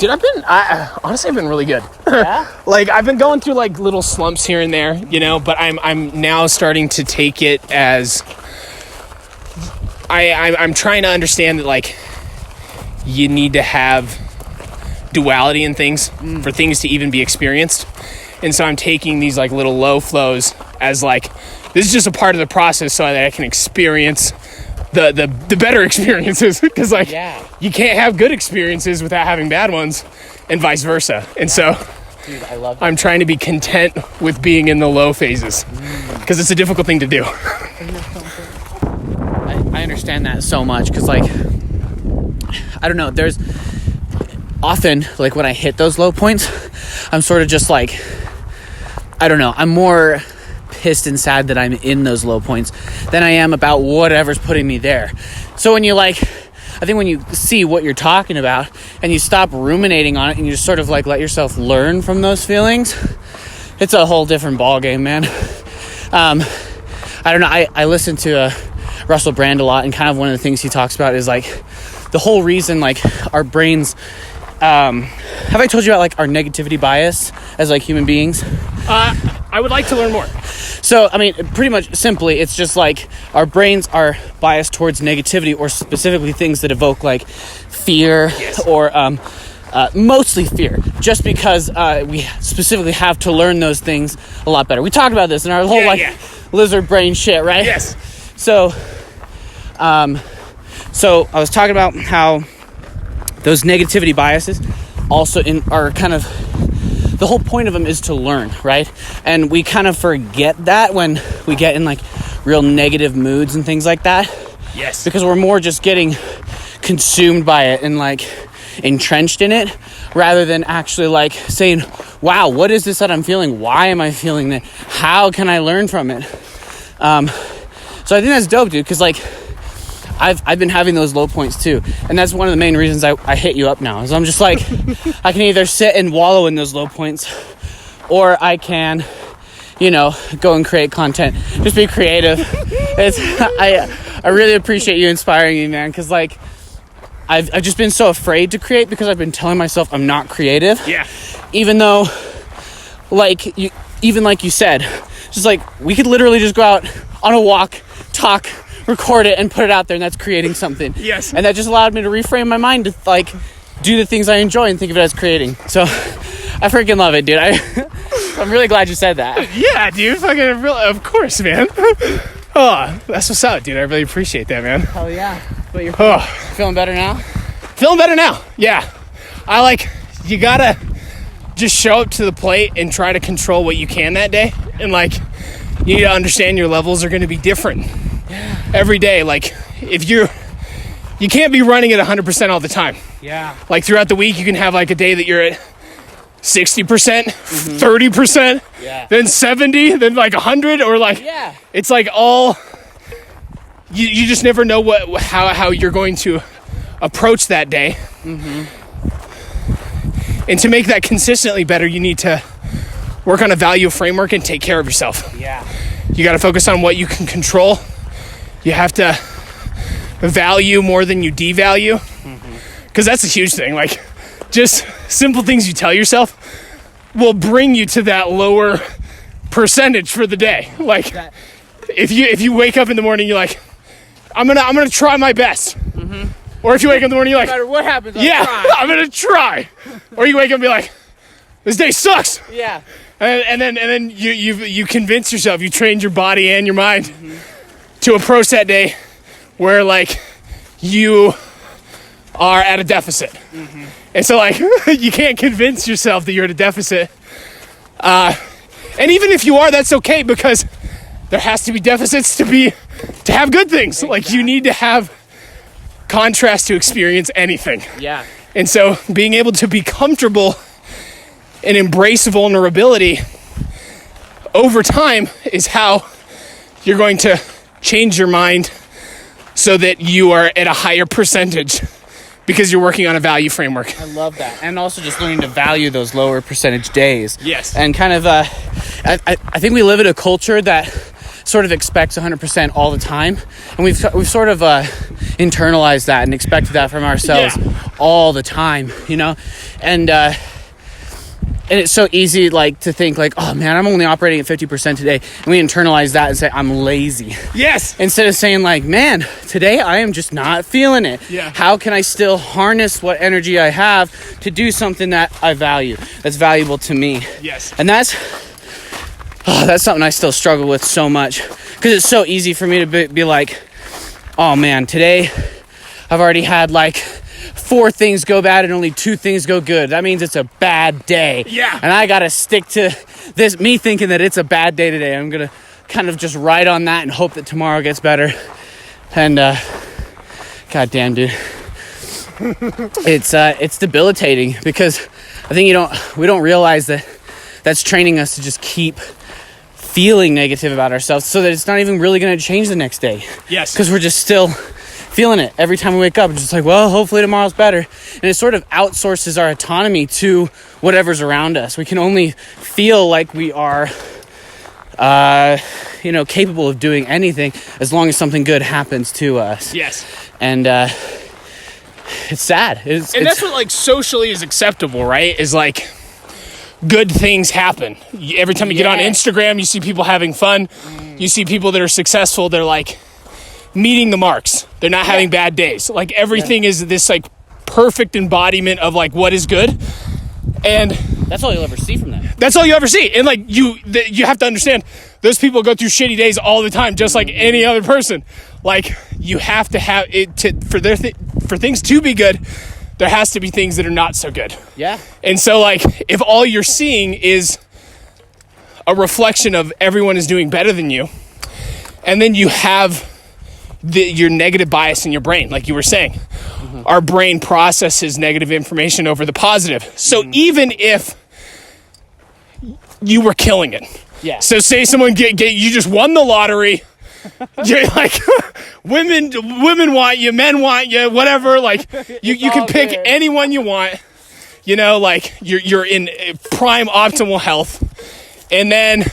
Dude, honestly, I've been really good. Yeah? Like, I've been going through, like, little slumps here and there, you know, but I'm now starting to take it as... I'm trying to understand that, like, you need to have duality in things for things to even be experienced. And so I'm taking these, like, little low flows as, like, this is just a part of the process so that I can experience the better experiences. Because, like, you can't have good experiences without having bad ones, and vice versa. And so dude, I love that. I'm trying to be content with being in the low phases because it's a difficult thing to do. I understand that so much because, like, I don't know, there's often, like, when I hit those low points, I'm sort of just like, I don't know, I'm more pissed and sad that I'm in those low points than I am about whatever's putting me there. So when you, like, I think when you see what you're talking about and you stop ruminating on it and you just sort of, like, let yourself learn from those feelings, it's a whole different ballgame, man. I don't know, I listen to Russell Brand a lot, and kind of one of the things he talks about is, like, the whole reason, like, our brains, have I told you about, like, our negativity bias as, like, human beings? I would like to learn more. So, I mean, pretty much simply, it's just like our brains are biased towards negativity, or specifically things that evoke, like, fear, or mostly fear, just because we specifically have to learn those things a lot better. We talked about this in our whole lizard brain shit, right? Yes. So I was talking about how those negativity biases also are kind of, the whole point of them is to learn, right? And we kind of forget that when we get in, like, real negative moods and things like that. Yes. Because we're more just getting consumed by it and, like, entrenched in it, rather than actually, like, saying, wow, what is this that I'm feeling? Why am I feeling that? How can I learn from it? So I think that's dope, dude, because, like, I've been having those low points too, and that's one of the main reasons I hit you up now, is I'm just like, I can either sit and wallow in those low points, or I can, you know, go and create content, just be creative. I really appreciate you inspiring me, man, because, like, I've just been so afraid to create because I've been telling myself I'm not creative. Yeah. Even though, like you said, just, like, we could literally just go out on a walk, talk, record it, and put it out there, and that's creating something. Yes. And that just allowed me to reframe my mind to, like, do the things I enjoy and think of it as creating. So I freaking love it, dude. I'm really glad you said that. Yeah, dude. Fucking really, of course, man. Oh, that's what's up, dude. I really appreciate that, man. Hell yeah. But you're feeling better now? Feeling better now. Yeah. You gotta just show up to the plate and try to control what you can that day. And, like, you need to understand your levels are going to be different every day. Like, if you can't be running at 100% all the time. Yeah. Like, throughout the week, you can have, like, a day that you're at 60%, 30%, then 70, then, like, 100, or, like, it's, like, all, you just never know how you're going to approach that day. And to make that consistently better, you need to work on a value framework and take care of yourself. Yeah. You got to focus on what you can control. You have to value more than you devalue, because that's a huge thing. Like, just simple things you tell yourself will bring you to that lower percentage for the day. Like, if you wake up in the morning, you're like, I'm gonna try my best. Or if you wake up in the morning, you're like, no matter what happens, I'm gonna try. Or you wake up and be like, this day sucks. Yeah. And then you convince yourself, you trained your body and your mind to approach that day where, like, you are at a deficit. And so, like, you can't convince yourself that you're at a deficit. And even if you are, that's okay, because there has to be deficits to have good things. Exactly. Like, you need to have contrast to experience anything. Yeah. And so being able to be comfortable and embrace vulnerability over time is how you're going to change your mind so that you are at a higher percentage, because you're working on a value framework. I love that. And also just learning to value those lower percentage days. Yes. And kind of, I think we live in a culture that sort of expects 100% all the time, and we've sort of internalized that and expected that from ourselves all the time, you know, and it's so easy, like, to think, like, oh, man, I'm only operating at 50% today. And we internalize that and say, I'm lazy. Yes. Instead of saying, like, man, today I am just not feeling it. Yeah. How can I still harness what energy I have to do something that I value, that's valuable to me? Yes. And that's something I still struggle with so much. Because it's so easy for me to be like, oh, man, today I've already had, like, 4 things go bad and only 2 things go good. That means it's a bad day. Yeah. And I gotta stick to this, me thinking that it's a bad day today. I'm gonna kind of just ride on that and hope that tomorrow gets better. And god damn, dude. It's debilitating, because I think we don't realize that that's training us to just keep feeling negative about ourselves, so that it's not even really gonna change the next day. Yes. Because we're just still feeling it every time we wake up. It's just like, well, hopefully tomorrow's better. And it sort of outsources our autonomy to whatever's around us. We can only feel like we are, capable of doing anything as long as something good happens to us. Yes. And it's sad. That's what, like, socially is acceptable, right? Is, like, good things happen. Every time you get on Instagram, you see people having fun. You see people that are successful. They're, like, meeting the marks. They're not having bad days. Like, everything is this, like, perfect embodiment of, like, what is good. And that's all you'll ever see from them. That's all you ever see. And, like, you have to understand, those people go through shitty days all the time, just like any other person. Like, you have to have it for things to be good. There has to be things that are not so good. Yeah. And so, like, if all you're seeing is a reflection of everyone is doing better than you, and then you have your negative bias in your brain, like you were saying. Mm-hmm. Our brain processes negative information over the positive. So even if you were killing it, so say someone you just won the lottery, you're like, women want you, men want you, whatever. Like, you can pick anyone you want. You know, like, you're in prime optimal health, and then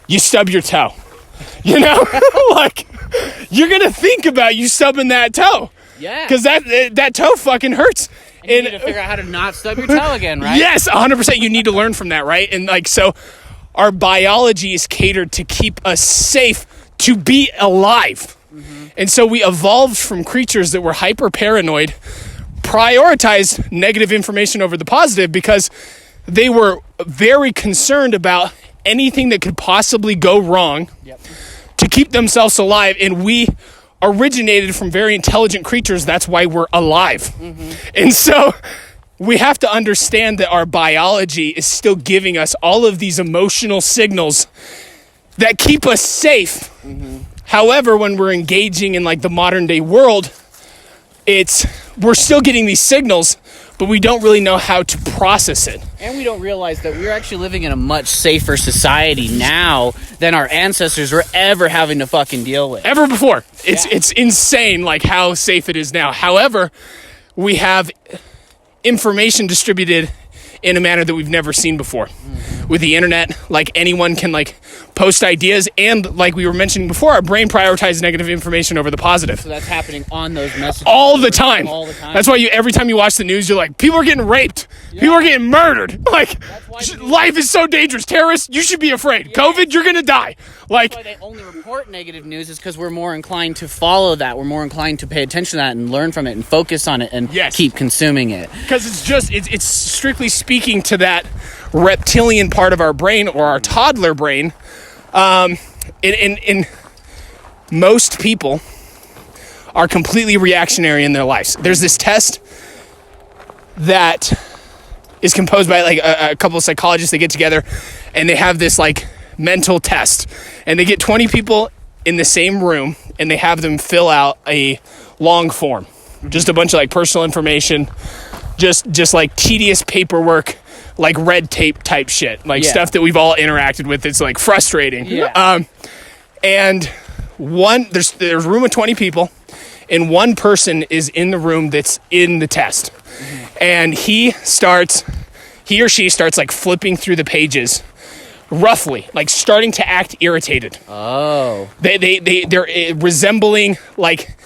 you stub your toe. You know, like, you're going to think about you stubbing that toe. Yeah. Because that toe fucking hurts. And you need to figure out how to not stub your toe again, right? Yes, 100%. You need to learn from that, right? And, like, so our biology is catered to keep us safe, to be alive. Mm-hmm. And so we evolved from creatures that were hyper paranoid, prioritized negative information over the positive, because they were very concerned about anything that could possibly go wrong. Yep. To keep themselves alive. And we originated from very intelligent creatures. That's why we're alive. Mm-hmm. And so we have to understand that our biology is still giving us all of these emotional signals that keep us safe. Mm-hmm. However, when we're engaging in, like, the modern day world, we're still getting these signals, but we don't really know how to process it. And we don't realize that we're actually living in a much safer society now than our ancestors were ever having to fucking deal with. Ever before. It's insane, like, how safe it is now. However, we have information distributed in a manner that we've never seen before. Mm-hmm. With the internet, like, anyone can, like, post ideas, and, like we were mentioning before, our brain prioritizes negative information over the positive. So that's happening on those messages all the time. That's why every time you watch the news, you're like, people are getting raped, people are getting murdered. Like, life is so dangerous. Terrorists, you should be afraid. COVID, you're gonna die. Like, that's why they only report negative news, is because we're more inclined to follow that. We're more inclined to pay attention to that and learn from it and focus on it and keep consuming it. Because it's strictly speaking to that reptilian part of our brain, or our toddler brain. In most people are completely reactionary in their lives. There's this test that is composed by, like, a couple of psychologists. They get together and they have this, like, mental test, and they get 20 people in the same room and they have them fill out a long form, just a bunch of, like, personal information, just like tedious paperwork, like red tape type shit, like stuff that we've all interacted with. It's, like, frustrating. And there's a room of 20 people, and one person is in the room that's in the test. Mm-hmm. And he or she starts, like, flipping through the pages roughly, like starting to act irritated. Oh. They're resembling like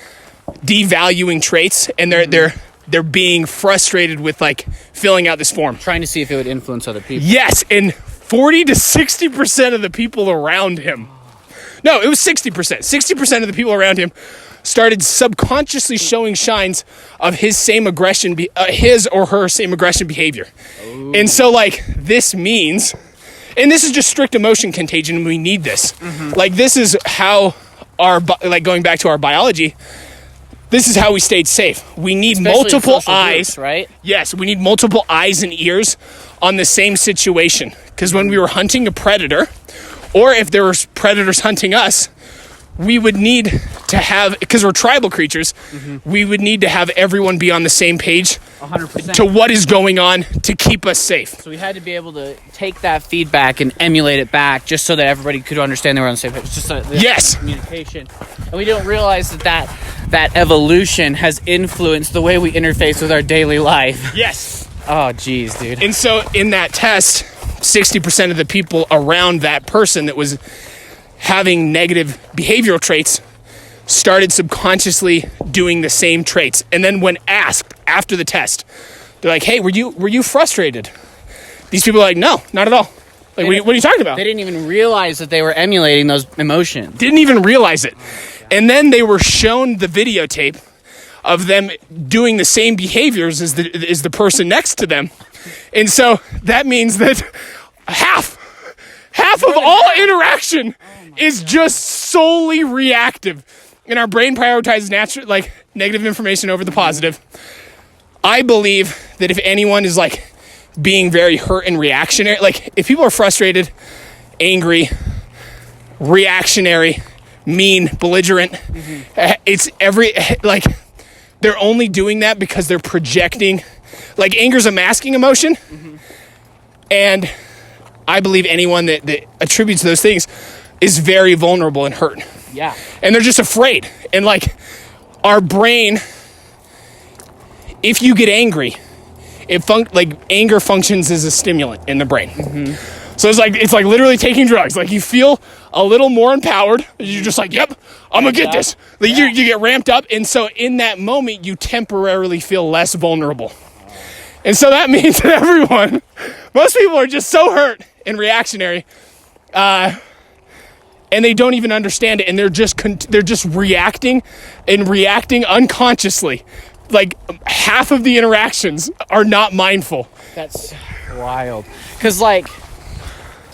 devaluing traits, and they're being frustrated with like filling out this form. Trying to see if it would influence other people. Yes, and 40 to 60% of the people around him. No, it was 60%. 60% of the people around him started subconsciously showing signs of his same aggression, his or her same aggression behavior. Ooh. And so, like, this means, and this is just strict emotion contagion, and we need this. Mm-hmm. Like, this is how like, going back to our biology, this is how we stayed safe. We need especially multiple eyes, groups, right? Yes, we need multiple eyes and ears on the same situation. Because when we were hunting a predator, or if there were predators hunting us, we would need to have, because we're tribal creatures, we would need to have everyone be on the same page 100%. To what is going on to keep us safe. So we had to be able to take that feedback and emulate it back just so that everybody could understand they were on the same page. Just so yes. Communication. And we don't realize that evolution has influenced the way we interface with our daily life. Yes. Oh, geez, dude. And so in that test, 60% of the people around that person that was having negative behavioral traits started subconsciously doing the same traits. And then when asked after the test, they're like, hey, were you frustrated? These people are like, no, not at all. Like, what are you talking about? They didn't even realize that they were emulating those emotions. Didn't even realize it. And then they were shown the videotape of them doing the same behaviors as the person next to them. And so that means that half of all interaction is just solely reactive. And our brain prioritizes negative information over the positive. I believe that if anyone is like being very hurt and reactionary, like if people are frustrated, angry, reactionary, mean, belligerent, it's they're only doing that because they're projecting. Like, anger's a masking emotion. And I believe anyone that attributes those things is very vulnerable and hurt. Yeah. And they're just afraid. And like, our brain, if you get angry, anger functions as a stimulant in the brain. So it's like literally taking drugs. Like, you feel a little more empowered. You're just like, yep, I'm gonna get this. Like, you get ramped up. And so in that moment, you temporarily feel less vulnerable. And so that means that most people are just so hurt and reactionary, and they don't even understand it, and they're just reacting unconsciously. Like, half of the interactions are not mindful. That's wild. Because, like,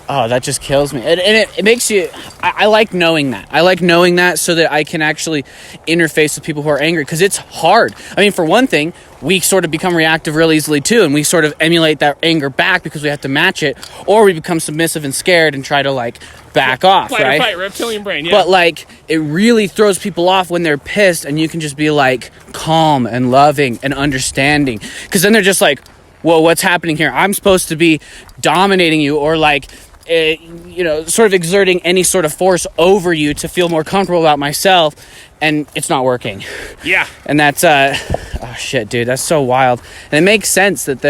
oh, that just kills me. And it makes you... I like knowing that. I like knowing that so that I can actually interface with people who are angry. Because it's hard. I mean, for one thing, we sort of become reactive real easily, too. And we sort of emulate that anger back because we have to match it. Or we become submissive and scared and try to, like, back off, Fight right? Or fight, reptilian brain, yeah. But, like, it really throws people off when they're pissed. And you can just be, like, calm and loving and understanding. Because then they're just like, whoa, what's happening here? I'm supposed to be dominating you or, like... sort of exerting any sort of force over you to feel more comfortable about myself, and it's not working. Yeah. And that's oh shit, dude, that's so wild. And it makes sense that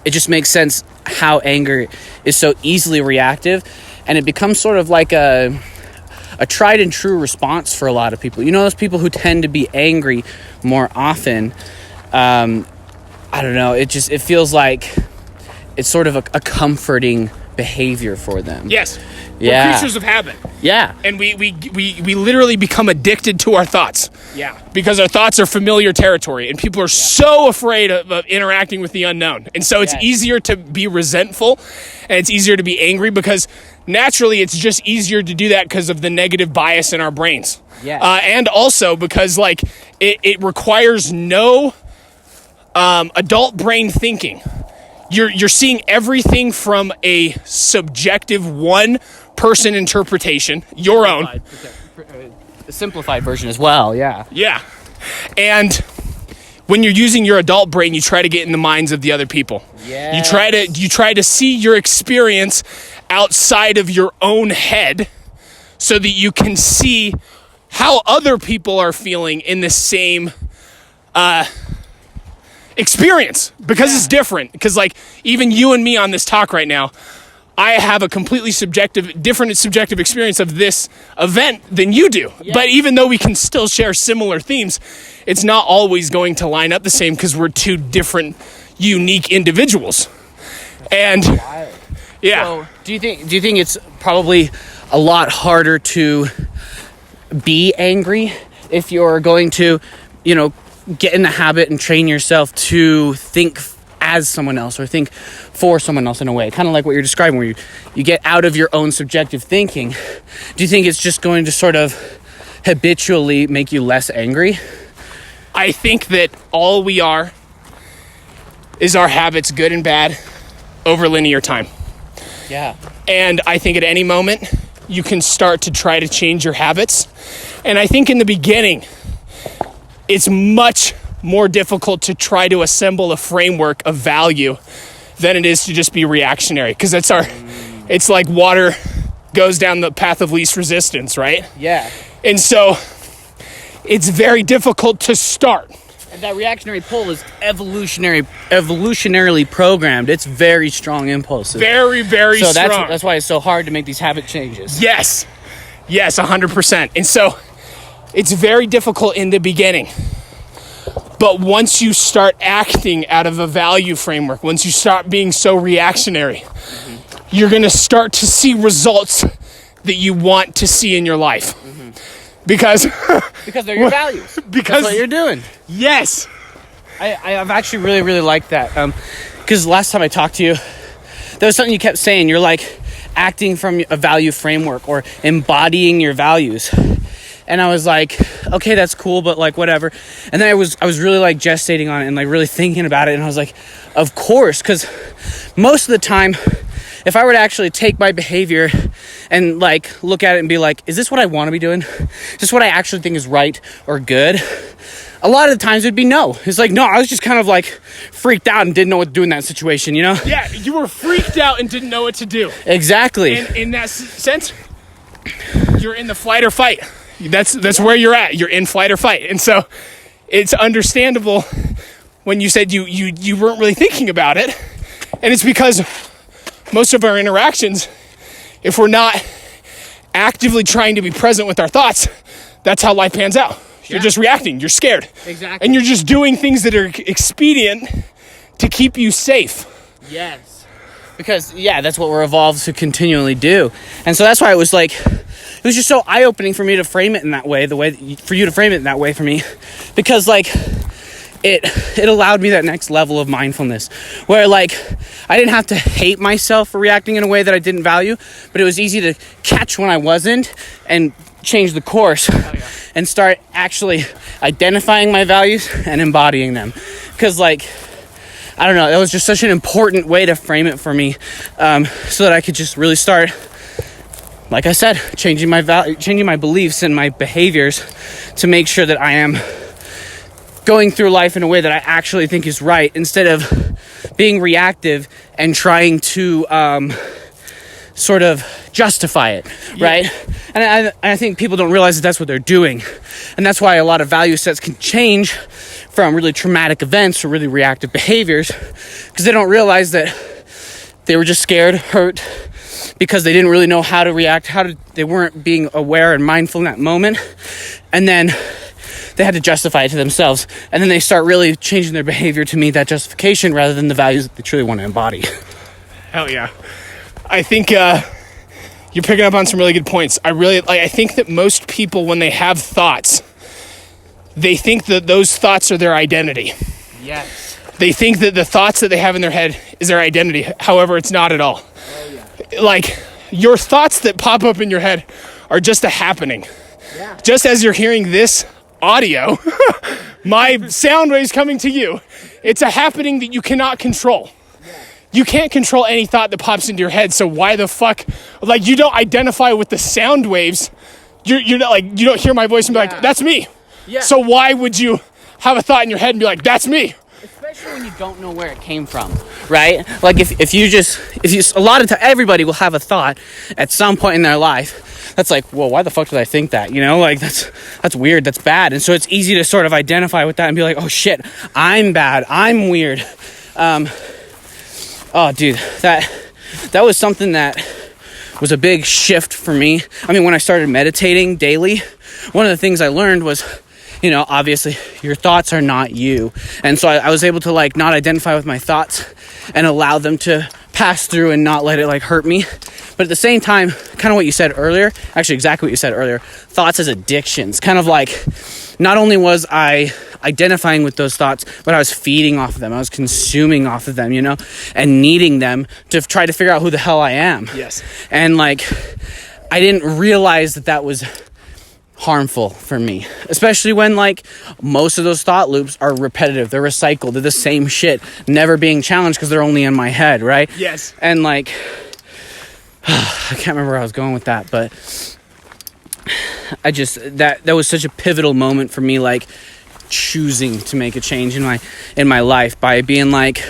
it just makes sense how anger is so easily reactive, and it becomes sort of like a tried and true response for a lot of people. You know, those people who tend to be angry more often, I don't know, it feels like it's sort of a comforting behavior for them. Yes. Yeah. We're creatures of habit. Yeah. And we literally become addicted to our thoughts. Yeah. Because our thoughts are familiar territory, and people are so afraid of interacting with the unknown. And so it's easier to be resentful, and it's easier to be angry because naturally it's just easier to do that because of the negative bias in our brains. Yeah. And also because like it requires no adult brain thinking. You're seeing everything from a subjective one-person interpretation, your own. A simplified version as well, yeah. Yeah. And when you're using your adult brain, you try to get in the minds of the other people. Yeah. You try to see your experience outside of your own head so that you can see how other people are feeling in the same experience, because it's different. Because like even you and me on this talk right now, I have a completely different subjective experience of this event than you do. Yeah. But even though we can still share similar themes, it's not always going to line up the same because we're two different, unique individuals. And yeah. So do you think it's probably a lot harder to be angry if you're going to, get in the habit and train yourself to think as someone else or think for someone else in a way, kind of like what you're describing, where you get out of your own subjective thinking? Do you think it's just going to sort of habitually make you less angry? I think that all we are is our habits, good and bad, over linear time. Yeah. And I think at any moment you can start to try to change your habits. And I think in the beginning, it's much more difficult to try to assemble a framework of value than it is to just be reactionary. Because it's like water goes down the path of least resistance, right? Yeah. And so it's very difficult to start. And that reactionary pull is evolutionarily programmed. It's very strong impulses. Very, very strong. So that's why it's so hard to make these habit changes. Yes, 100%. And so it's very difficult in the beginning. But once you start acting out of a value framework, once you start being so reactionary, you're going to start to see results that you want to see in your life. Because they're your values. That's what you're doing. Yes. I've actually really, really liked that. Because last time I talked to you, there was something you kept saying. You're like acting from a value framework or embodying your values. And I was like, okay, that's cool, but like whatever. And then I was really like gestating on it and like really thinking about it. And I was like, of course, because most of the time, if I were to actually take my behavior and like look at it and be like, is this what I want to be doing? Is this what I actually think is right or good? A lot of the times it'd be no. It's like, no, I was just kind of like freaked out and didn't know what to do in that situation, Yeah, you were freaked out and didn't know what to do. Exactly. And in that sense, you're in the flight or fight. That's where you're at. You're in flight or fight. And so it's understandable when you said you weren't really thinking about it. And it's because most of our interactions, if we're not actively trying to be present with our thoughts, that's how life pans out. You're just reacting. You're scared. Exactly. And you're just doing things that are expedient to keep you safe. Yes. Because, that's what we're evolved to continually do. And so that's why it was like, it was just so eye-opening for me to frame it in that way, for you to frame it in that way for me. Because, like, it allowed me that next level of mindfulness where, like, I didn't have to hate myself for reacting in a way that I didn't value, but it was easy to catch when I wasn't and change the course and start actually identifying my values and embodying them. Because, like, I don't know, it was just such an important way to frame it for me, so that I could just really start, like I said, changing my beliefs and my behaviors to make sure that I am going through life in a way that I actually think is right, instead of being reactive and trying to sort of justify it, right? And I think people don't realize that that's what they're doing. And that's why a lot of value sets can change from really traumatic events or really reactive behaviors, because they don't realize that they were just scared, hurt, because they didn't really know how to react, they weren't being aware and mindful in that moment. And then they had to justify it to themselves. And then they start really changing their behavior to meet that justification rather than the values that they truly want to embody. Hell yeah. I think you're picking up on some really good points. I think that most people, when they have thoughts, they think that those thoughts are their identity. Yes. They think that the thoughts that they have in their head is their identity. However, it's not at all. Oh, yeah. Like, your thoughts that pop up in your head are just a happening. Yeah. Just as you're hearing this audio, my sound waves coming to you, it's a happening that you cannot control. You can't control any thought that pops into your head, so why the fuck, like, you don't identify with the sound waves. You're not like, you don't hear my voice and be like, that's me. Yeah. So why would you have a thought in your head and be like, that's me? Especially when you don't know where it came from, right? Like if you a lot of time, everybody will have a thought at some point in their life that's like, well, why the fuck did I think that? Like that's weird, that's bad. And so it's easy to sort of identify with that and be like, oh shit, I'm bad, I'm weird. Oh dude, that that was something that was a big shift for me. I mean, when I started meditating daily, one of the things I learned was, you know, obviously your thoughts are not you. And so I was able to like not identify with my thoughts and allow them to pass through and not let it like hurt me. But at the same time, kind of what you said earlier, actually exactly what you said earlier, thoughts as addictions. Kind of like, not only was I identifying with those thoughts, but I was feeding off of them. I was consuming off of them, you know, and needing them to try to figure out who the hell I am. Yes. And like, I didn't realize that was harmful for me, especially when like most of those thought loops are repetitive. They're recycled. They're the same shit, never being challenged because they're only in my head, right? Yes. And like, I can't remember where I was going with that, but I just, that was such a pivotal moment for me, like choosing to make a change in my life by being like,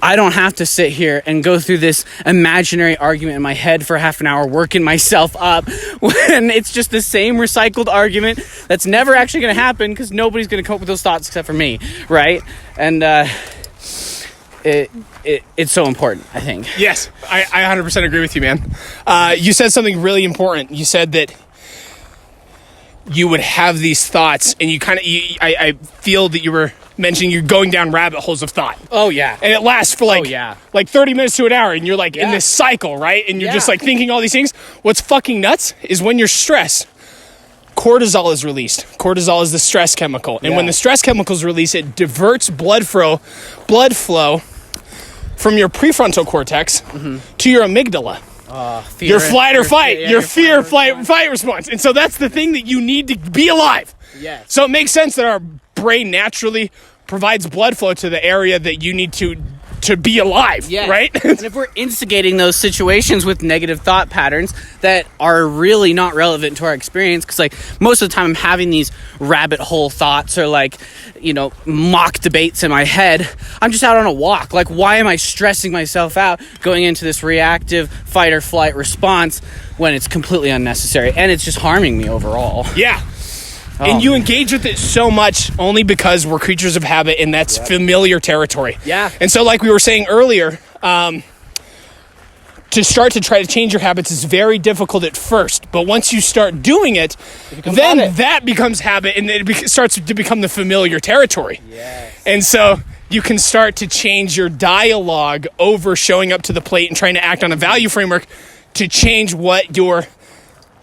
I don't have to sit here and go through this imaginary argument in my head for half an hour working myself up when it's just the same recycled argument that's never actually going to happen because nobody's going to cope with those thoughts except for me, right? And it's so important, I think. Yes, I 100% agree with you, man. You said something really important. You said that you would have these thoughts, and you kind of, I feel that you were mentioning you're going down rabbit holes of thought. Oh, yeah. And it lasts for like 30 minutes to an hour, and you're like in this cycle, right? And you're just like thinking all these things. What's fucking nuts is when you're stressed, cortisol is released. Cortisol is the stress chemical. And when the stress chemical is released, it diverts blood flow from your prefrontal cortex to your amygdala. Your flight or fight, your fear, fight response. And so that's the thing that you need to be alive. Yes. So it makes sense that our brain naturally provides blood flow to the area that you need to be alive, right? And if we're instigating those situations with negative thought patterns that are really not relevant to our experience, because like most of the time I'm having these rabbit hole thoughts or like, you know, mock debates in my head, I'm just out on a walk. Like, why am I stressing myself out going into this reactive fight or flight response when it's completely unnecessary and it's just harming me overall? Yeah. And you engage with it so much only because we're creatures of habit, and that's familiar territory. Yeah. And so like we were saying earlier, to start to try to change your habits is very difficult at first. But once you start doing it, then that becomes habit, and it starts to become the familiar territory. Yes. And so you can start to change your dialogue over showing up to the plate and trying to act on a value framework to change what your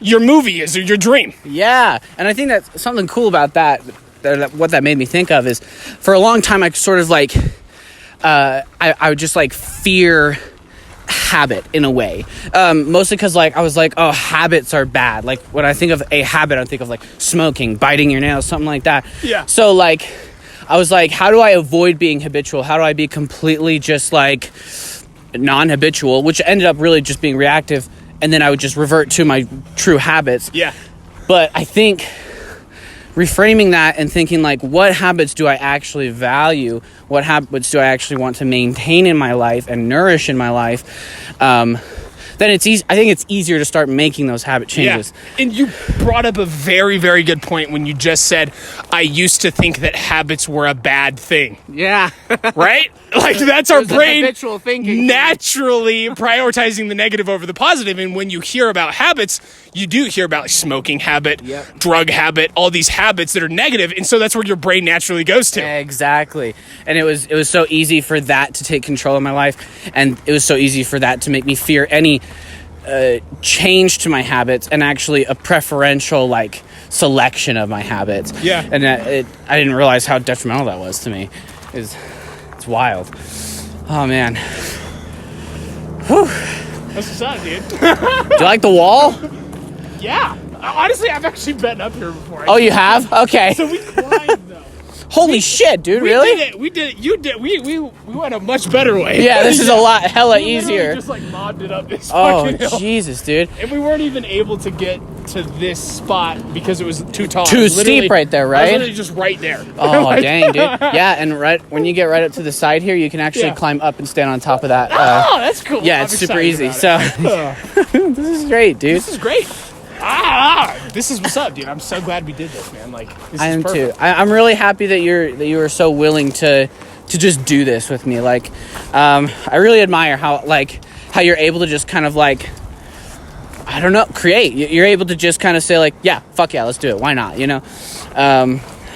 movie is or your dream. Yeah. And I think that's something cool about that what that made me think of is for a long time I sort of like I would just like fear habit in a way, mostly because like I was like, oh, habits are bad. Like when I think of a habit, I think of like smoking, biting your nails, something like that. Yeah. So like I was like, how do I avoid being habitual? How do I be completely just like non-habitual, which ended up really just being reactive, and then I would just revert to my true habits. Yeah. But I think reframing that and thinking like, what habits do I actually value? What habits do I actually want to maintain in my life and nourish in my life? Then it's easy. I think it's easier to start making those habit changes. Yeah. And you brought up a very, very good point when you just said, I used to think that habits were a bad thing. Yeah. Right? Like that's our brain habitual thinking. Naturally prioritizing the negative over the positive. And when you hear about habits, you do hear about like smoking habit, drug habit, all these habits that are negative. And so that's where your brain naturally goes to. Exactly. And it was so easy for that to take control of my life. And it was so easy for that to make me fear any change to my habits and actually a preferential like selection of my habits. Yeah. And I didn't realize how detrimental that was to me. It's wild. Oh man. Whew. That's what's up, dude. Do you like the wall? Yeah. Honestly, I've actually been up here before. Oh, you have? Okay. So we climbed though. Holy shit, dude! Really? We did it. You did. We went a much better way. Yeah, this is a lot hella easier. Just like mobbed it up this Oh fucking hill. Jesus, dude! And we weren't even able to get to this spot because it was too tall. Too steep right there, I was right? literally just right there. Oh Like, dang, dude! Yeah, and right when you get right up to the side here, you can actually climb up and stand on top of that. Oh, that's cool. Yeah, I'm it's super excited easy. about So this is great, dude. this is great. This is what's up, dude. I'm so glad we did this, man. Like, this I is am too. perfect. I'm really happy that you were so willing to just do this with me. Like, I really admire how how you're able to just kind of like, I don't know, create. You're able to just kind of say like, yeah, fuck yeah, let's do it. Why not? You know?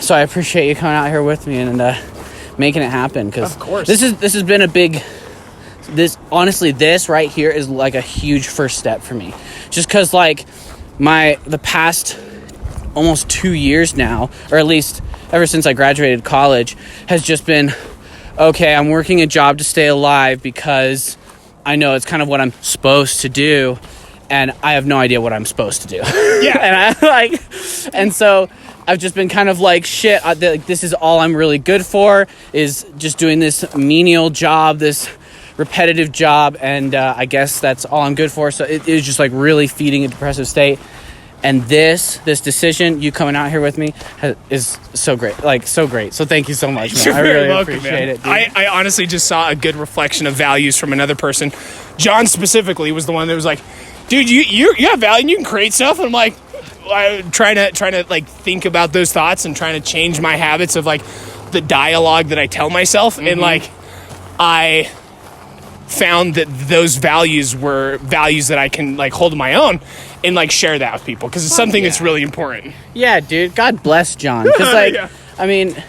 So I appreciate you coming out here with me and making it happen. Cause of course. This has been a big, honestly, this right here is like a huge first step for me. Just cause like the past almost 2 years now, or at least ever since I graduated college, has just been, okay, I'm working a job to stay alive because I know it's kind of what I'm supposed to do, and I have no idea what I'm supposed to do. Yeah. and so I've just been kind of like, shit, this is all I'm really good for, is just doing this menial job, this repetitive job, and I guess that's all I'm good for. So it is just like really feeding a depressive state. And this decision, you coming out here with me, is so great. Like, so great. So thank you so much, man. You're I really welcome, appreciate man. it, dude. I honestly just saw a good reflection of values from another person. John specifically was the one that was like, dude, you have value and you can create stuff. And I'm like, I'm trying to like think about those thoughts and trying to change my habits of like the dialogue that I tell myself. Mm-hmm. And like, I found that those values were values that I can like hold my own and like share that with people, because it's something that's really important. Yeah, dude. God bless John. Because like, yeah. I mean,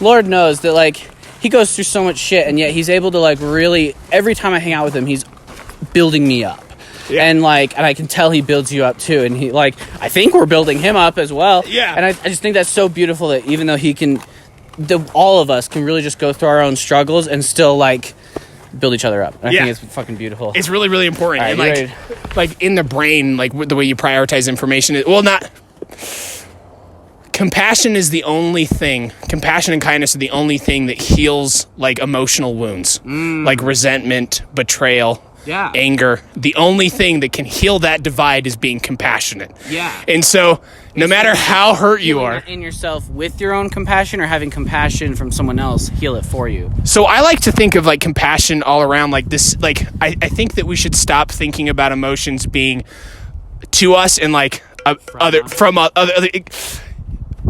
Lord knows that like he goes through so much shit, and yet he's able to like really, every time I hang out with him, he's building me up. Yeah. And I can tell he builds you up too. And he like, I think we're building him up as well. Yeah. And I just think that's so beautiful that even though he can, all of us can really just go through our own struggles and still like build each other up. And I think it's fucking beautiful. It's really, really important. Right, and like in the brain, like the way you prioritize information is, compassion is the only thing, compassion and kindness are the only thing that heals like emotional wounds, like resentment, betrayal, anger. The only thing that can heal that divide is being compassionate. Yeah. And so no matter how hurt you are in yourself with your own compassion, or having compassion from someone else heal it for you. So I like to think of like compassion all around like this. Like I think that we should stop thinking about emotions being to us and like other.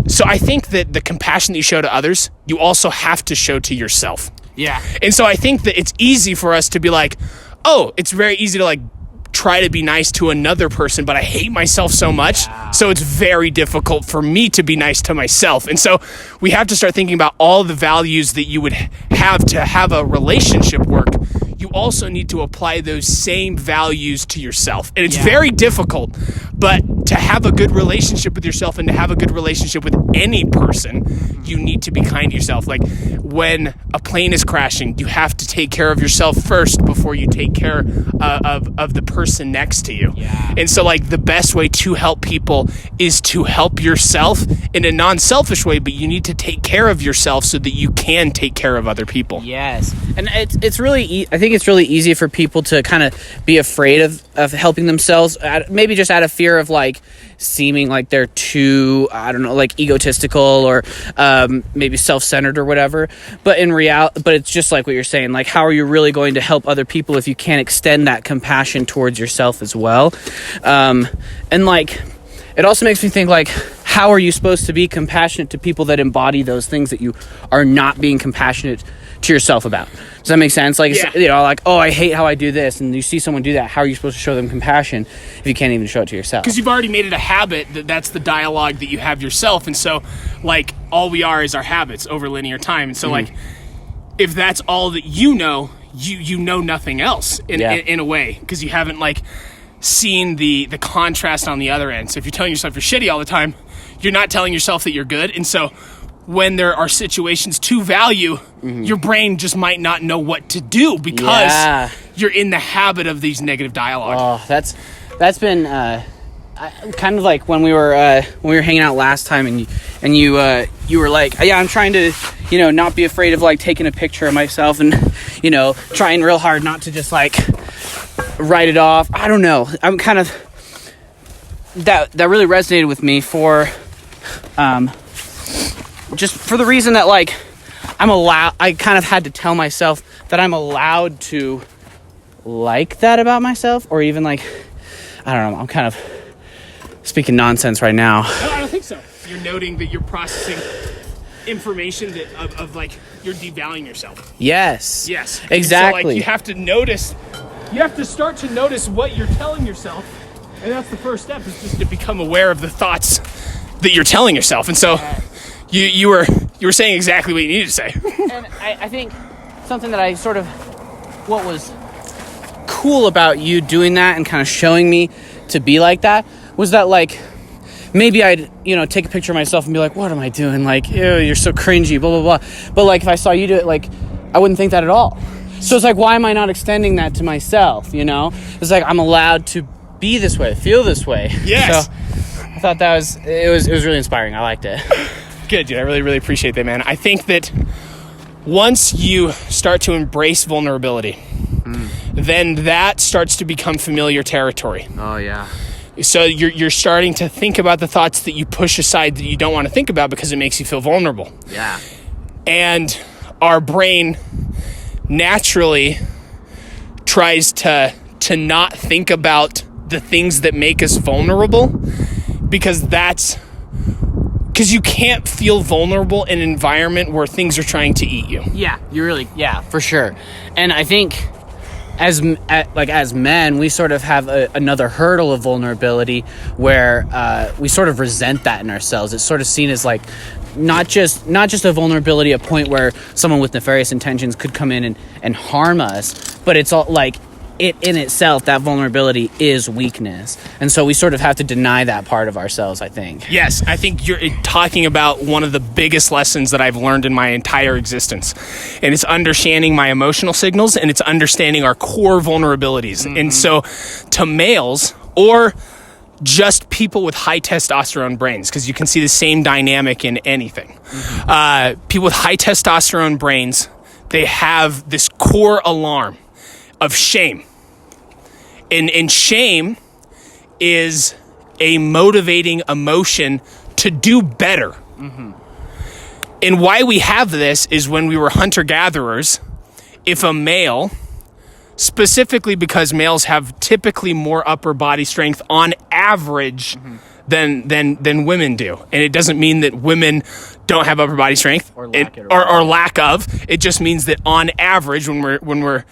So I think that the compassion that you show to others, you also have to show to yourself. Yeah. And so I think that it's easy for us to be like, oh, it's very easy to like try to be nice to another person, but I hate myself so much. Yeah. So it's very difficult for me to be nice to myself. And so we have to start thinking about all the values that you would have to have a relationship work. You also need to apply those same values to yourself. And it's very difficult, but to have a good relationship with yourself and to have a good relationship with any person, you need to be kind to yourself. Like when a plane is crashing, you have to take care of yourself first before you take care of the person next to you. Yeah. And so like the best way to help people is to help yourself in a non-selfish way, but you need to take care of yourself so that you can take care of other people. Yes. And it's really, I think it's really easy for people to kind of be afraid of helping themselves, maybe just out of fear of like seeming like they're too, I don't know, like egotistical or maybe self-centered or whatever. But in reality, but it's just like what you're saying, like how are you really going to help other people if you can't extend that compassion towards yourself as well? And like, it also makes me think like, how are you supposed to be compassionate to people that embody those things that you are not being compassionate to yourself about? Does that make sense? Like, you know, like, oh, I hate how I do this, and you see someone do that. How are you supposed to show them compassion if you can't even show it to yourself? Because you've already made it a habit that's the dialogue that you have yourself. And so, like, all we are is our habits over linear time. And so, like, if that's all that you know nothing else in a way, because you haven't, like, seen the contrast on the other end. So if you're telling yourself you're shitty all the time, you're not telling yourself that you're good. And so when there are situations to value, your brain just might not know what to do because you're in the habit of these negative dialogue. Oh, that's been kind of like when we were hanging out last time, and you were like, yeah, I'm trying to, you know, not be afraid of like taking a picture of myself, and you know, trying real hard not to just like write it off. I don't know. I'm kind of that really resonated with me for just for the reason that like I kind of had to tell myself that I'm allowed to like that about myself, or even like, I don't know, I'm kind of speaking nonsense right now. No, I don't think so. You're noting that you're processing information that of like you're devaluing yourself. Yes. Yes. Exactly. So like you have to notice you have to start to notice what you're telling yourself, and that's the first step, is just to become aware of the thoughts that you're telling yourself. And so you were saying exactly what you needed to say. And I think something that I sort of, what was cool about you doing that and kind of showing me to be like that was that, like, maybe I'd, take a picture of myself and be like, what am I doing? Like, ew, you're so cringy, blah, blah, blah. But, like, if I saw you do it, like, I wouldn't think that at all. So it's like, why am I not extending that to myself, It's like, I'm allowed to be this way, feel this way. Yes. So I thought it was really inspiring. I liked it. Good, dude. I really, really appreciate that, man. I think that once you start to embrace vulnerability, then that starts to become familiar territory. Oh, yeah. So you're starting to think about the thoughts that you push aside that you don't want to think about because it makes you feel vulnerable. Yeah. And our brain naturally tries to not think about the things that make us vulnerable because you can't feel vulnerable in an environment where things are trying to eat you. Yeah, for sure. And I think as men, we sort of have another hurdle of vulnerability where we sort of resent that in ourselves. It's sort of seen as like not just a vulnerability, a point where someone with nefarious intentions could come in and harm us, but it's all like it in itself, that vulnerability is weakness. And so we sort of have to deny that part of ourselves, I think. Yes, I think you're talking about one of the biggest lessons that I've learned in my entire existence. And it's understanding my emotional signals, and it's understanding our core vulnerabilities. Mm-hmm. And so to males, or just people with high testosterone brains, because you can see the same dynamic in anything. Mm-hmm. People with high testosterone brains, they have this core alarm of shame. And shame is a motivating emotion to do better. Mm-hmm. And why we have this is when we were hunter-gatherers, if a male, specifically because males have typically more upper body strength on average than women do. And it doesn't mean that women don't have upper body strength or lack of. It just means that on average, when we're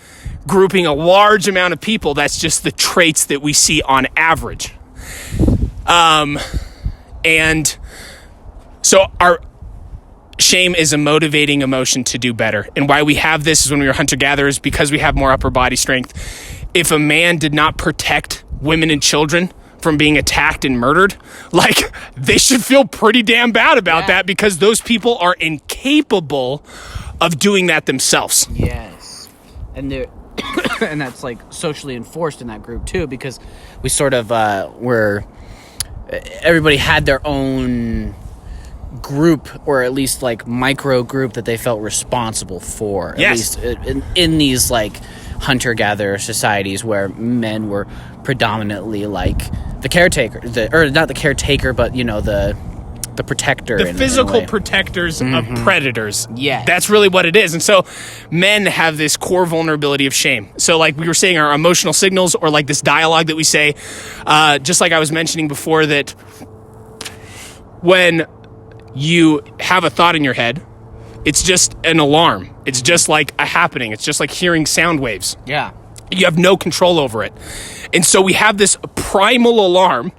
grouping a large amount of people, that's just the traits that we see on average. And so our shame is a motivating emotion to do better. And why we have this is when we were hunter-gatherers, because we have more upper body strength. If a man did not protect women and children from being attacked and murdered, like, they should feel pretty damn bad about that, because those people are incapable of doing that themselves. Yes. And they're and that's like socially enforced in that group too, because we sort of everybody had their own group, or at least like micro group, that they felt responsible for. Yes. At least in these like hunter-gatherer societies where men were predominantly like the caretaker, or not the caretaker, but the protector, the physical protectors of predators. Yeah, that's really what it is. And so men have this core vulnerability of shame. So like we were saying, our emotional signals, or like this dialogue that we say, just like I was mentioning before, that when you have a thought in your head, it's just an alarm. It's just like a happening. It's just like hearing sound waves. Yeah, you have no control over it. And so we have this primal alarm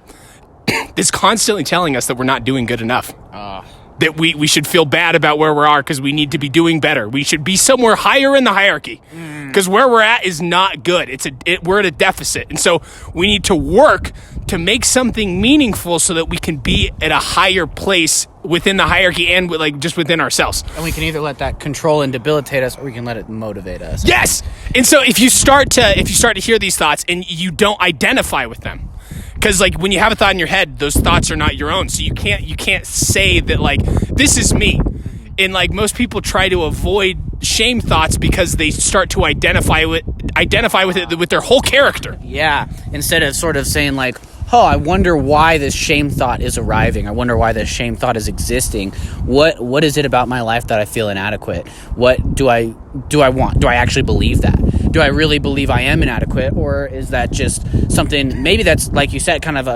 that's constantly telling us that we're not doing good enough. That we should feel bad about where we are, because we need to be doing better. We should be somewhere higher in the hierarchy, because where we're at is not good. We're at a deficit. And so we need to work to make something meaningful so that we can be at a higher place within the hierarchy, and like just within ourselves. And we can either let that control and debilitate us, or we can let it motivate us. Yes. And so if you start to hear these thoughts and you don't identify with them, because like when you have a thought in your head, those thoughts are not your own. So you can't say that like, this is me. And like most people try to avoid shame thoughts because they start to identify with it with their whole character. Yeah. Instead of sort of saying like, oh, I wonder why this shame thought is arriving. I wonder why this shame thought is existing. What is it about my life that I feel inadequate? What do I want? Do I actually believe that? Do I really believe I am inadequate? Or is that just something, maybe that's, like you said, kind of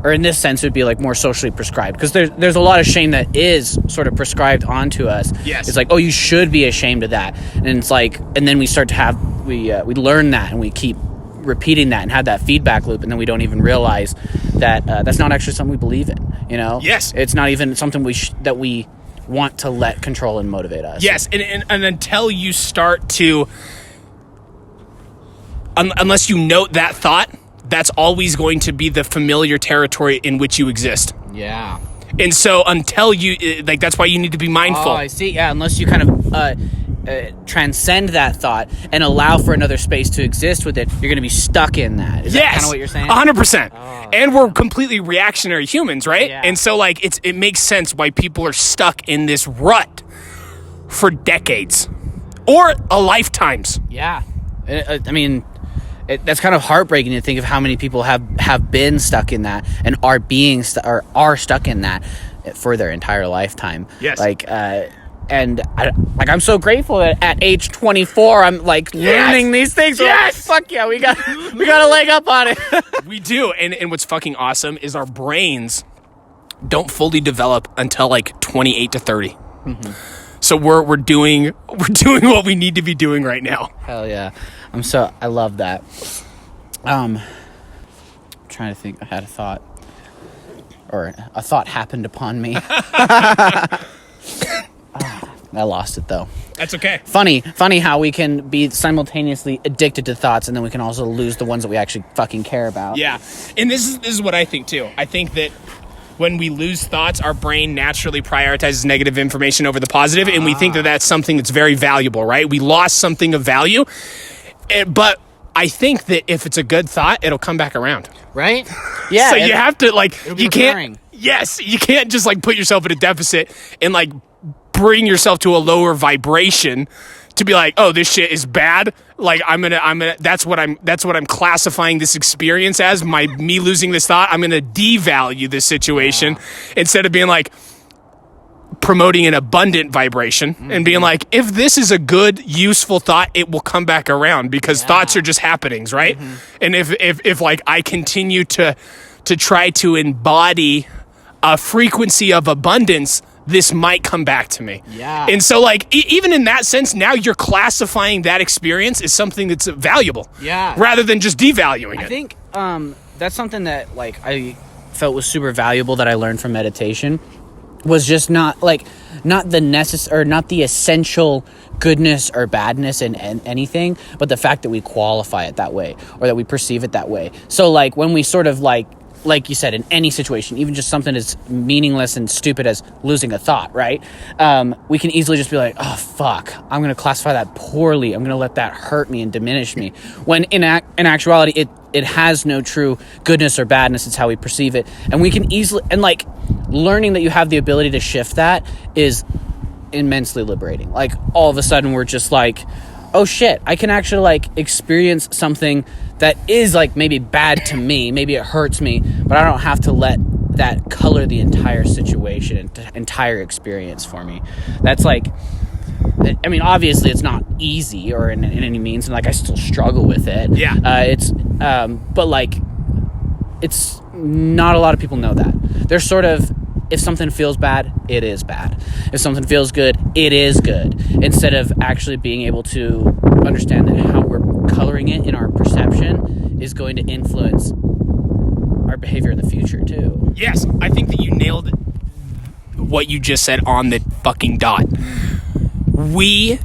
or in this sense, it would be like more socially prescribed, because there's a lot of shame that is sort of prescribed onto us. Yes. It's like, oh, you should be ashamed of that. And it's like, and then we start to have, we learn that, and we keep repeating that and have that feedback loop, and then we don't even realize that that's not actually something we believe in. You know? Yes. It's not even something that we want to let control and motivate us. Yes, and until you start to, unless you note that thought, that's always going to be the familiar territory in which you exist. Yeah. And so until you, like, that's why you need to be mindful. Oh, I see. Yeah, unless you kind of transcend that thought and allow for another space to exist with it, you're going to be stuck in that. Is that kind of what you're saying? 100%. Oh. And we're completely reactionary humans, right? Yeah. And so, like, it makes sense why people are stuck in this rut for decades or lifetimes. Yeah. I mean, that's kind of heartbreaking to think of how many people have been stuck in that and are being are stuck in that for their entire lifetime. Yes. Like, and I'm so grateful that at age 24 I'm like learning these things. Yes. Fuck yeah, we got a leg up on it. We do. And what's fucking awesome is our brains don't fully develop until like 28 to 30. Mm-hmm. So we're doing what we need to be doing right now. Hell yeah. I love that. Trying to think. I had a thought, or a thought happened upon me. I lost it though. That's okay. Funny how we can be simultaneously addicted to thoughts, and then we can also lose the ones that we actually fucking care about. Yeah. And this is what I think too. I think that when we lose thoughts, our brain naturally prioritizes negative information over the positive, and we think that that's something that's very valuable, right? We lost something of value, but I think that if it's a good thought, it'll come back around. Right? Yeah. So you have to, like, you recurring. can't. Yes, you can't just like put yourself in a deficit and like bring yourself to a lower vibration to be like, oh, this shit is bad. Like I'm gonna that's what I'm classifying this experience as, me losing this thought. I'm gonna devalue this situation instead of being like promoting an abundant vibration and being like, if this is a good, useful thought, it will come back around because thoughts are just happenings, right? And if like I continue to try to embody a frequency of abundance, this might come back to me. Yeah. And so, like, even in that sense, now you're classifying that experience as something that's valuable. Yeah. Rather than just devaluing it. I think that's something that, like, I felt was super valuable that I learned from meditation was just not the essential goodness or badness in anything, but the fact that we qualify it that way or that we perceive it that way. So, like, when we sort of, like you said, in any situation, even just something as meaningless and stupid as losing a thought, right? We can easily just be like, oh, fuck, I'm going to classify that poorly. I'm going to let that hurt me and diminish me. When in actuality, it has no true goodness or badness. It's how we perceive it. And we can easily, and like learning that you have the ability to shift that is immensely liberating. Like all of a sudden we're just like, oh shit, I can actually like experience something that is like maybe bad to me, maybe it hurts me, but I don't have to let that color the entire situation and entire experience for me. That's like, I mean, obviously it's not easy or in any means, and like I still struggle with it. Yeah. But like, it's not a lot of people know that. They're sort of, if something feels bad, it is bad. If something feels good, it is good. Instead of actually being able to understand that how we're coloring it in our perception is going to influence our behavior in the future too. Yes, I think that you nailed what you just said on the fucking dot. We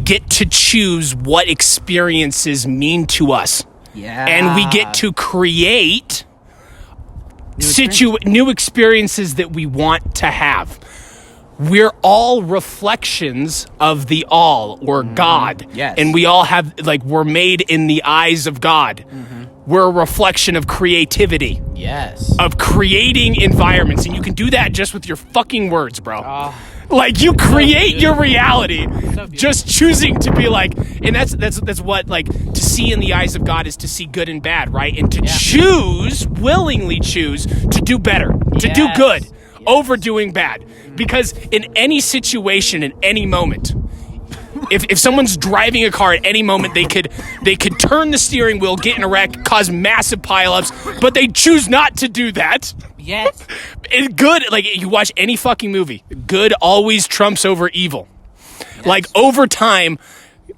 get to choose what experiences mean to us. Yeah. And we get to create new experiences that we want to have. We're all reflections of the all or God. Yes. And we all have, like, we're made in the eyes of God. We're a reflection of creativity. Yes. Of creating environments. And you can do that just with your fucking words, bro. Like, you create your reality just choosing to be like, and that's what, like, to see in the eyes of God is to see good and bad, right? And to willingly choose to do better, to do good over doing bad. Because in any situation, in any moment, if someone's driving a car at any moment, they could turn the steering wheel, get in a wreck, cause massive pileups, but they choose not to do that. Yes. It's good, like, you watch any fucking movie, good always trumps over evil. Yes. Like, over time,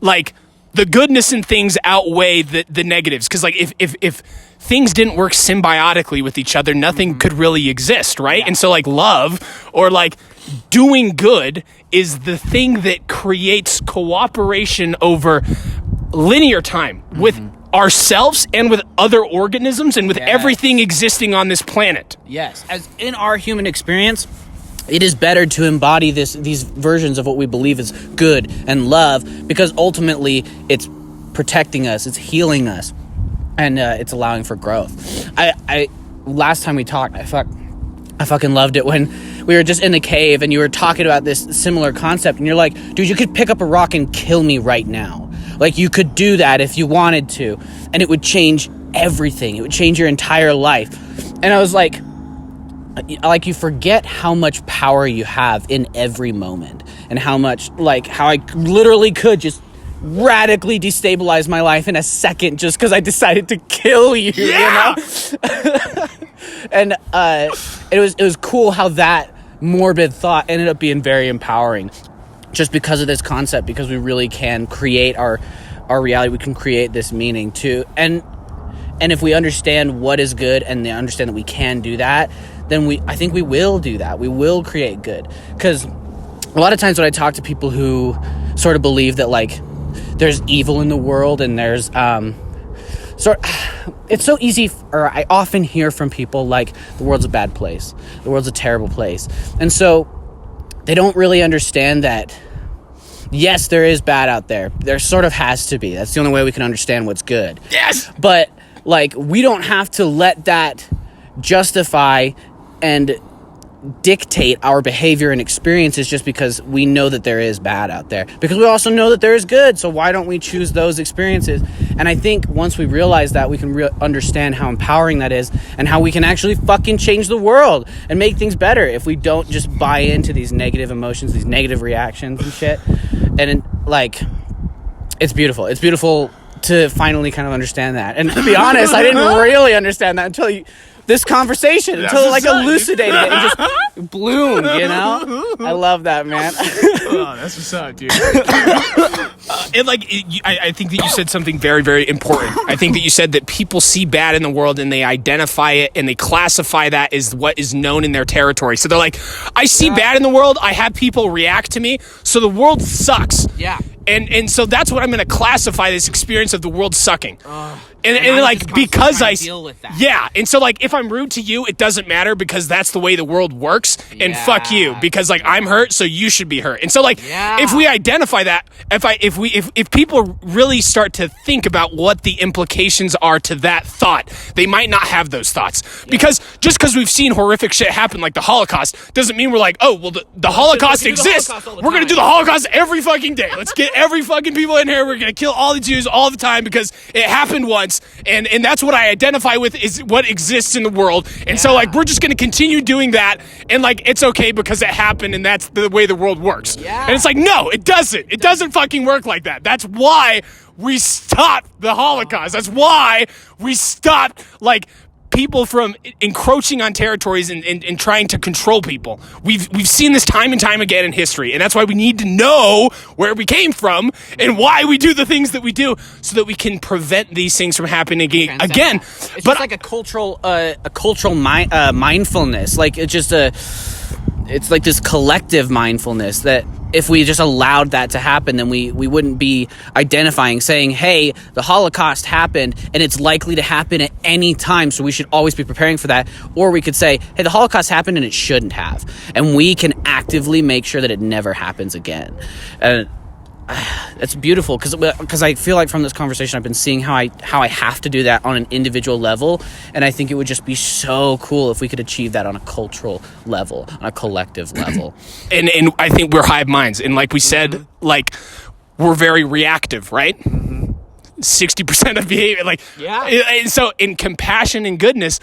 like, the goodness in things outweigh the negatives. Because like if things didn't work symbiotically with each other, nothing could really exist, right? Yeah. And so like love or like doing good is the thing that creates cooperation over linear time with ourselves and with other organisms and with everything existing on this planet. Yes. As in our human experience, it is better to embody these versions of what we believe is good and love, because ultimately it's protecting us, it's healing us, and it's allowing for growth. I last time we talked, I fucking loved it when we were just in the cave and you were talking about this similar concept, and you're like, dude, you could pick up a rock and kill me right now. Like, you could do that if you wanted to, and it would change everything. It would change your entire life. And I was like, you forget how much power you have in every moment, and how I literally could just radically destabilize my life in a second just because I decided to kill you, you know? And it was cool how that morbid thought ended up being very empowering, just because of this concept, because we really can create our reality. We can create this meaning too. And if we understand what is good and they understand that we can do that, then I think we will do that. We will create good. Because a lot of times when I talk to people who sort of believe that like there's evil in the world and there's it's so easy, or I often hear from people like the world's a bad place, the world's a terrible place, and so they don't really understand that yes, there is bad out there. There sort of has to be. That's the only way we can understand what's good. Yes. But like, we don't have to let that justify and dictate our behavior and experiences just because we know that there is bad out there, because we also know that there is good. So why don't we choose those experiences? And I think once we realize that, we can understand how empowering that is, and how we can actually fucking change the world and make things better if we don't just buy into these negative emotions, these negative reactions and shit. And like, it's beautiful. It's beautiful to finally kind of understand that. And to be honest, I didn't really understand that until this conversation, until it like elucidated it and just bloomed, you know? I love that, man. Oh, that's what's up, dude. I think that you said something very, very important. I think that you said that people see bad in the world and they identify it and they classify that as what is known in their territory. So they're like, I see bad in the world, I have people react to me, so the world sucks. Yeah. And so that's what I'm going to classify this experience of the world sucking. And like, because I deal with that. Yeah. And so like, if I'm rude to you, it doesn't matter because that's the way the world works. And fuck you, because like I'm hurt, so you should be hurt. And so like, if we identify that, if people really start to think about what the implications are to that thought, they might not have those thoughts. Because just because we've seen horrific shit happen like the Holocaust doesn't mean we're like, oh, well, the Holocaust exists. We're going to do the Holocaust every fucking day. Let's get every fucking people in here. We're going to kill all the Jews all the time because it happened once. And that's what I identify with, is what exists in the world. And so like, we're just going to continue doing that. And like, it's okay because it happened and that's the way the world works. Yeah. And it's like, no, it doesn't. It doesn't fucking work like that. That's why we stopped the Holocaust. That's why we stopped like people from encroaching on territories and trying to control people. We've seen this time and time again in history, and that's why we need to know where we came from and why we do the things that we do, so that we can prevent these things from happening again. It's just like a cultural mindfulness. Like, it's like this collective mindfulness that if we just allowed that to happen, then we wouldn't be identifying, saying, hey, the Holocaust happened and it's likely to happen at any time, so we should always be preparing for that. Or we could say, hey, the Holocaust happened and it shouldn't have, and we can actively make sure that it never happens again. And it's beautiful, because I feel like from this conversation I've been seeing how I have to do that on an individual level, and I think it would just be so cool if we could achieve that on a cultural level, on a collective level. And I think we're hive minds, and like we said, like, we're very reactive, right? 60% of behavior, like, and so in compassion and goodness,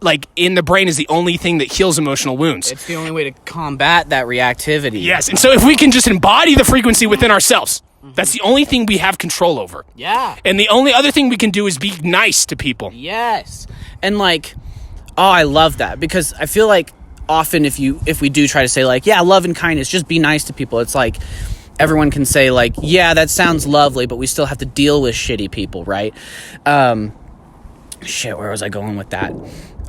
like, in the brain is the only thing that heals emotional wounds. It's the only way to combat that reactivity. Yes, and so if we can just embody the frequency within ourselves, that's the only thing we have control over. Yeah. And the only other thing we can do is be nice to people. Yes. And like, oh, I love that, because I feel like often if we do try to say like, yeah, love and kindness, just be nice to people, it's like, everyone can say like, yeah, that sounds lovely, but we still have to deal with shitty people, right? Shit, where was I going with that?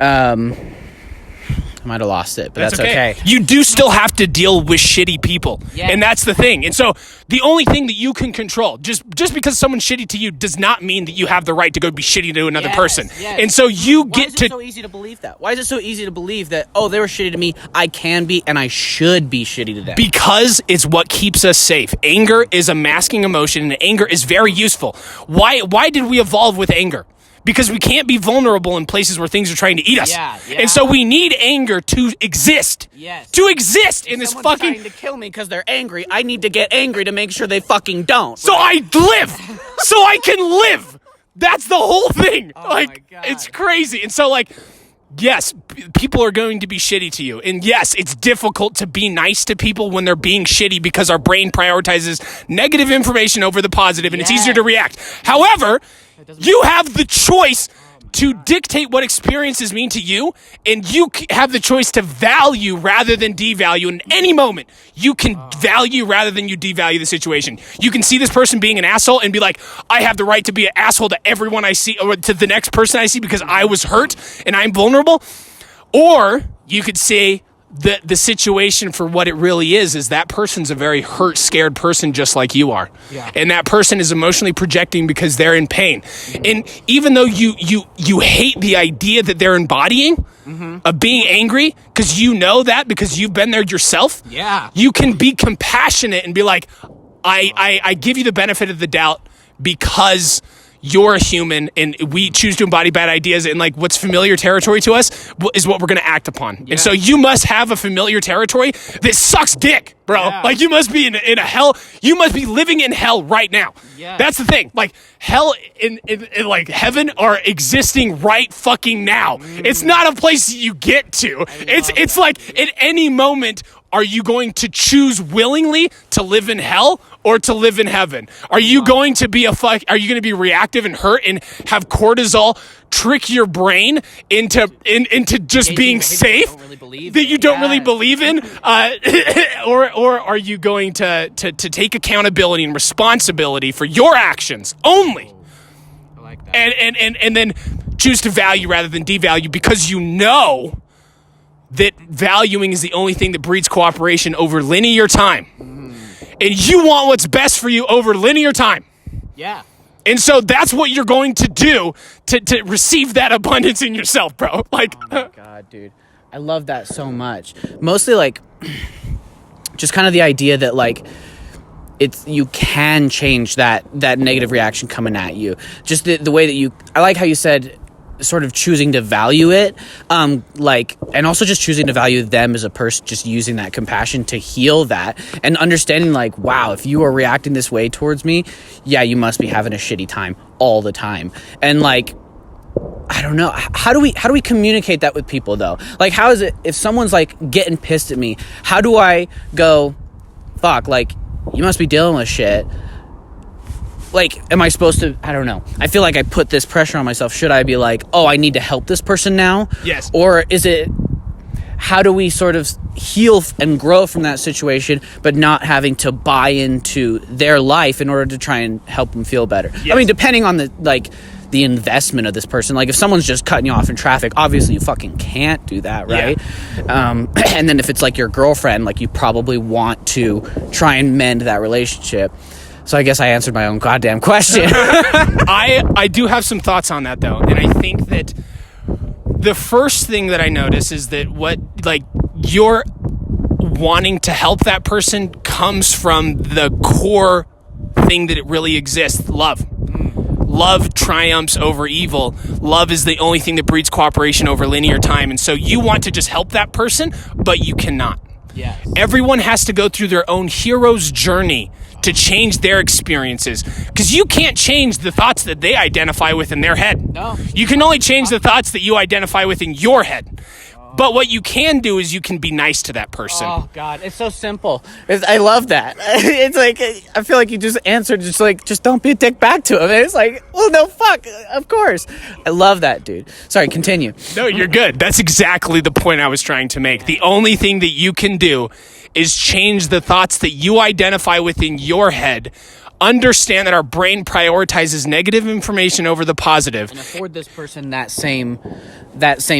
I might have lost it, but that's okay. You do still have to deal with shitty people. Yeah. And that's the thing. And so the only thing that you can control, just because someone's shitty to you does not mean that you have the right to go be shitty to another person. Yes. And so you Why is it so easy to believe that? Why is it so easy to believe that, oh, they were shitty to me, I can be and I should be shitty to them? Because it's what keeps us safe. Anger is a masking emotion, and anger is very useful. Why did we evolve with anger? Because we can't be vulnerable in places where things are trying to eat us. Yeah. And so we need anger to exist. Yes. To exist in this fucking... Someone's trying to kill me because they're angry. I need to get angry to make sure they fucking don't. So I live! So I can live! That's the whole thing! Oh my God. It's crazy. And so, yes, people are going to be shitty to you. And yes, it's difficult to be nice to people when they're being shitty because our brain prioritizes negative information over the positive, and it's easier to react. However, you have the choice to dictate what experiences mean to you, and you have the choice to value rather than devalue. In any moment, you can value rather than you devalue the situation. You can see this person being an asshole and be like, I have the right to be an asshole to everyone I see, or to the next person I see because I was hurt and I'm vulnerable. Or you could say the situation for what it really is that person's a very hurt, scared person just like you are. Yeah. And that person is emotionally projecting because they're in pain. Mm-hmm. And even though you hate the idea that they're embodying of being angry, because you know that because you've been there yourself, you can be compassionate and be like, I give you the benefit of the doubt because you're a human and we choose to embody bad ideas, and what's familiar territory to us is what we're going to act upon. Yeah. And so you must have a familiar territory that sucks dick, bro. Yeah. You must be in a hell. You must be living in hell right now. Yeah. That's the thing. Hell in heaven are existing right fucking now. It's not a place you get to. It's like at any moment, are you going to choose willingly to live in hell or to live in heaven? Are you going to be Are you going to be reactive and hurt and have cortisol trick your brain into just being safe that you don't really believe in? Or are you going to take accountability and responsibility for your actions only? I like that. And then choose to value rather than devalue, because you know that valuing is the only thing that breeds cooperation over linear time. And you want what's best for you over linear time. Yeah. And so that's what you're going to do to receive that abundance in yourself, bro. Oh my God, dude. I love that so much. Mostly just kind of the idea that you can change that negative reaction coming at you. Just the way that I like how you said sort of choosing to value it, and also just choosing to value them as a person, just using that compassion to heal that, and understanding wow, if you are reacting this way towards me, you must be having a shitty time all the time. And I don't know, how do we communicate that with people though? How is it if someone's getting pissed at me, how do I go, fuck, you must be dealing with shit? Am I supposed to, I don't know. I feel like I put this pressure on myself. Should I be oh, I need to help this person now? Yes. Or is it, how do we sort of heal and grow from that situation, but not having to buy into their life in order to try and help them feel better? Yes. I mean, depending on the investment of this person. If someone's just cutting you off in traffic, obviously you fucking can't do that, right? Yeah. And then if it's your girlfriend, you probably want to try and mend that relationship. So I guess I answered my own goddamn question. I do have some thoughts on that, though. And I think that the first thing that I notice is that you're wanting to help that person comes from the core thing that it really exists, love. Love triumphs over evil. Love is the only thing that breeds cooperation over linear time. And so you want to just help that person, but you cannot. Yes. Everyone has to go through their own hero's journey to change their experiences, because you can't change the thoughts that they identify with in their head. No. You can only change the thoughts that you identify with in your head. But what you can do is you can be nice to that person. Oh, God. It's so simple. I love that. It's I feel like you just answered just don't be a dick back to him. And it's well, no, fuck. Of course. I love that, dude. Sorry, continue. No, you're good. That's exactly the point I was trying to make. The only thing that you can do is change the thoughts that you identify within your head. Understand that our brain prioritizes negative information over the positive. And afford this person that same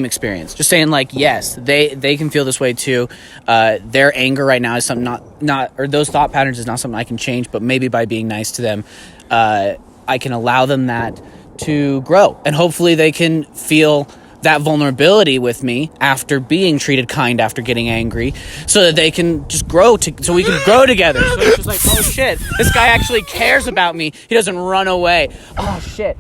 experience. Just saying, like, yes, they can feel this way too. Their anger right now is something not or those thought patterns is not something I can change, but maybe by being nice to them, I can allow them that to grow. And hopefully they can feel that vulnerability with me after being treated kind, after getting angry, so that they can just grow so we can grow together. So it's just like, oh shit, this guy actually cares about me. He doesn't run away. Oh shit.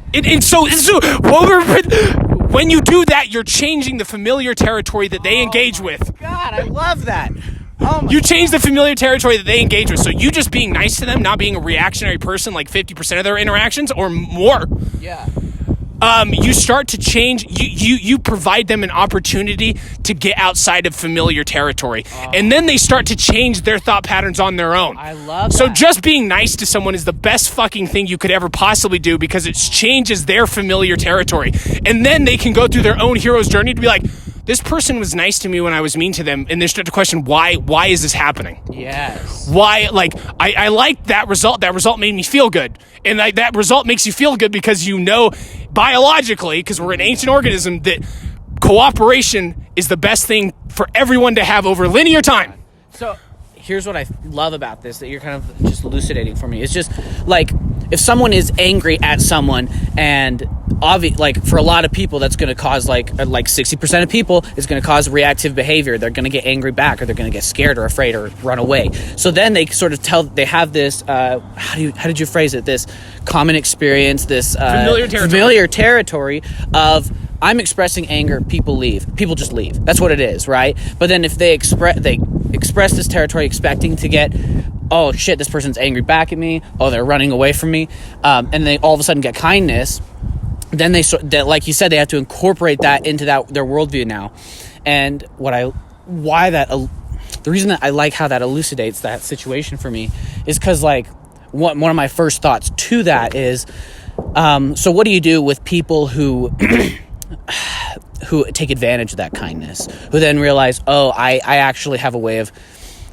When you do that, you're changing the familiar territory that they engage with. God, I love that. You change the familiar territory that they engage with. So you just being nice to them, not being a reactionary person like 50% of their interactions or more. Yeah. You start to change. You provide them an opportunity to get outside of familiar territory, and then they start to change their thought patterns on their own. I love that. So just being nice to someone is the best fucking thing you could ever possibly do, because it changes their familiar territory, and then they can go through their own hero's journey to be like, this person was nice to me when I was mean to them, and they start to question, why is this happening? Yes. Why? Like, I liked that result. That result made me feel good. And that result makes you feel good because you know biologically, because we're an ancient organism, that cooperation is the best thing for everyone to have over linear time. So here's what I love about this, that you're kind of just elucidating for me. It's just like, if someone is angry at someone, and like for a lot of people, that's going to cause like 60% of people, it's going to cause reactive behavior. They're going to get angry back, or they're going to get scared or afraid or run away. So then they sort of they have this, how did you phrase it? This common experience, this familiar territory of, I'm expressing anger, people leave. People just leave. That's what it is, right? But then if they express this territory expecting to get, oh shit, this person's angry back at me, oh, they're running away from me, and they all of a sudden get kindness, then like you said, they have to incorporate that into their worldview now. And the reason that I like how that elucidates that situation for me is because, like, one of my first thoughts to that is, so what do you do with people who who take advantage of that kindness, who then realize, oh, I actually have a way of,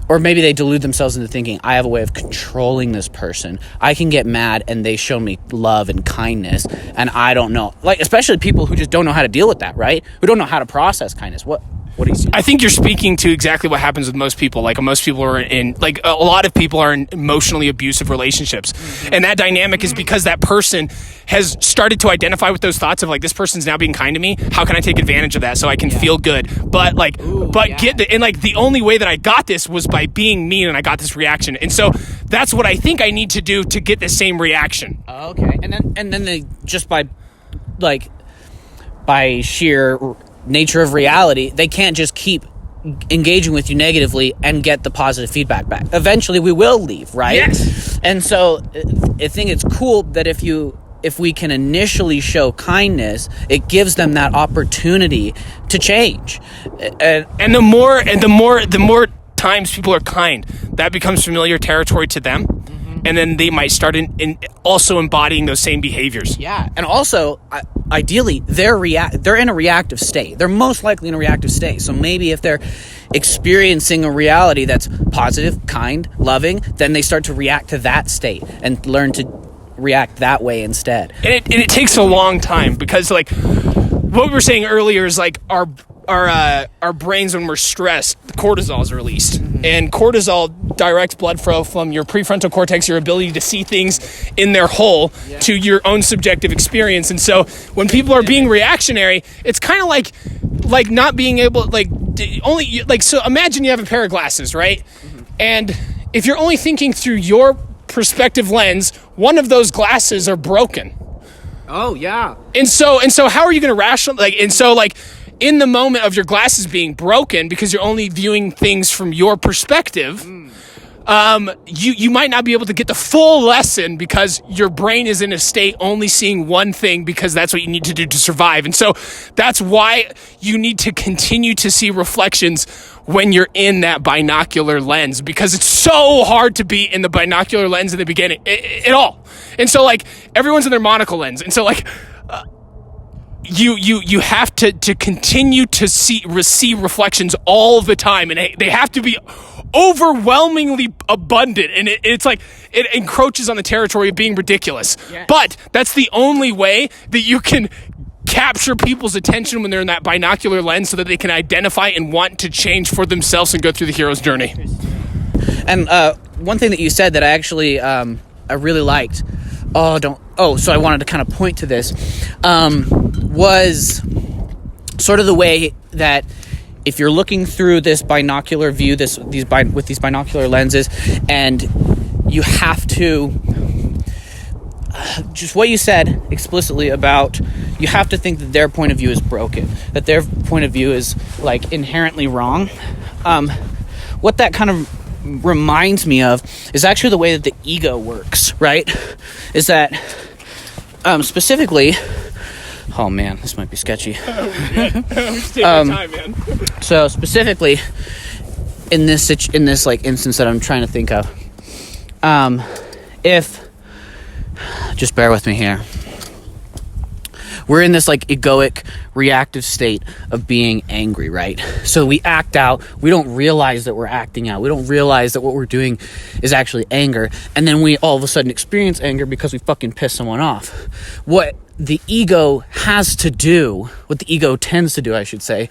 or maybe they delude themselves into thinking, I have a way of controlling this person. I can get mad and they show me love and kindness, and I don't know. Like, especially people who just don't know how to deal with that, right? Who don't know how to process kindness. What do you see? I think you're speaking to exactly what happens with most people. Like, most people are a lot of people are in emotionally abusive relationships. Mm-hmm. And that dynamic is because that person has started to identify with those thoughts of, like, this person's now being kind to me. How can I take advantage of that so I can feel good? But the only way that I got this was by being mean, and I got this reaction. And so that's what I think I need to do to get the same reaction. Okay. And then they just by sheer nature of reality, they can't just keep engaging with you negatively and get the positive feedback back. Eventually we will leave, right? Yes. And so I think it's cool that if we can initially show kindness, it gives them that opportunity to change. And the more times people are kind, that becomes familiar territory to them. Mm-hmm. And then they might start in also embodying those same behaviors. Yeah. And also, ideally, they're in a reactive state. They're most likely in a reactive state. So maybe if they're experiencing a reality that's positive, kind, loving, then they start to react to that state and learn to react that way instead. And it takes a long time, because, like, what we were saying earlier is, like, our brains, when we're stressed, cortisol is released. Mm-hmm. And cortisol directs blood flow from your prefrontal cortex, your ability to see things in their whole, to your own subjective experience. And so when people are being reactionary, it's kind of like not being able, so imagine you have a pair of glasses, right? Mm-hmm. And if you're only thinking through your perspective lens, one of those glasses are broken. Oh yeah. And so how are you going to rationalize? In the moment of your glasses being broken, because you're only viewing things from your perspective, you might not be able to get the full lesson, because your brain is in a state only seeing one thing, because that's what you need to do to survive. And so that's why you need to continue to see reflections when you're in that binocular lens, because it's so hard to be in the binocular lens in the beginning at all. And so, like, everyone's in their monocle lens. And so, like, you have to continue to receive reflections all the time, and they have to be overwhelmingly abundant, and it's like it encroaches on the territory of being ridiculous. Yeah. But that's the only way that you can capture people's attention when they're in that binocular lens, so that they can identify and want to change for themselves and go through the hero's journey. And one thing that you said that I actually I really liked. So I wanted to kind of point to this. Was sort of the way that if you're looking through this binocular view, with these binocular lenses, and you have to, just what you said explicitly about, you have to think that their point of view is broken, that their point of view is like inherently wrong. What that kind of reminds me of is actually the way that the ego works, right? Is that specifically, oh man, this might be sketchy. Just take your time, man. So specifically, in this like instance that I'm trying to think of, if, just bear with me here, we're in this like egoic, reactive state of being angry, right? So we act out. We don't realize that we're acting out. We don't realize that what we're doing is actually anger. And then we all of a sudden experience anger because we fucking piss someone off. What the ego has to do, what the ego tends to do, I should say,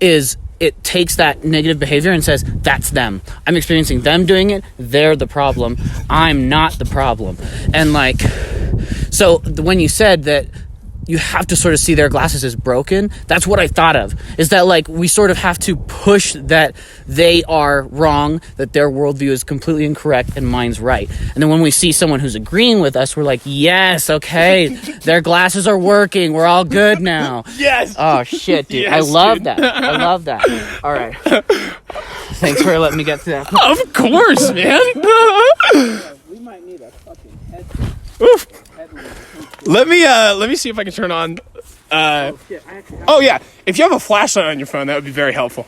is it takes that negative behavior and says, that's them. I'm experiencing them doing it. They're the problem. I'm not the problem. And like, so when you said that you have to sort of see their glasses as broken, that's what I thought of, is that like we sort of have to push that they are wrong, that their worldview is completely incorrect and mine's right. And then when we see someone who's agreeing with us, we're like, yes, okay, their glasses are working, we're all good now. Yes. Oh shit, dude. Yes, I love dude. that. I love that. All right. Thanks for letting me get through that. Of course, man. We might need a fucking Oof. Let me see if I can turn on. Oh yeah, if you have a flashlight on your phone, that would be very helpful.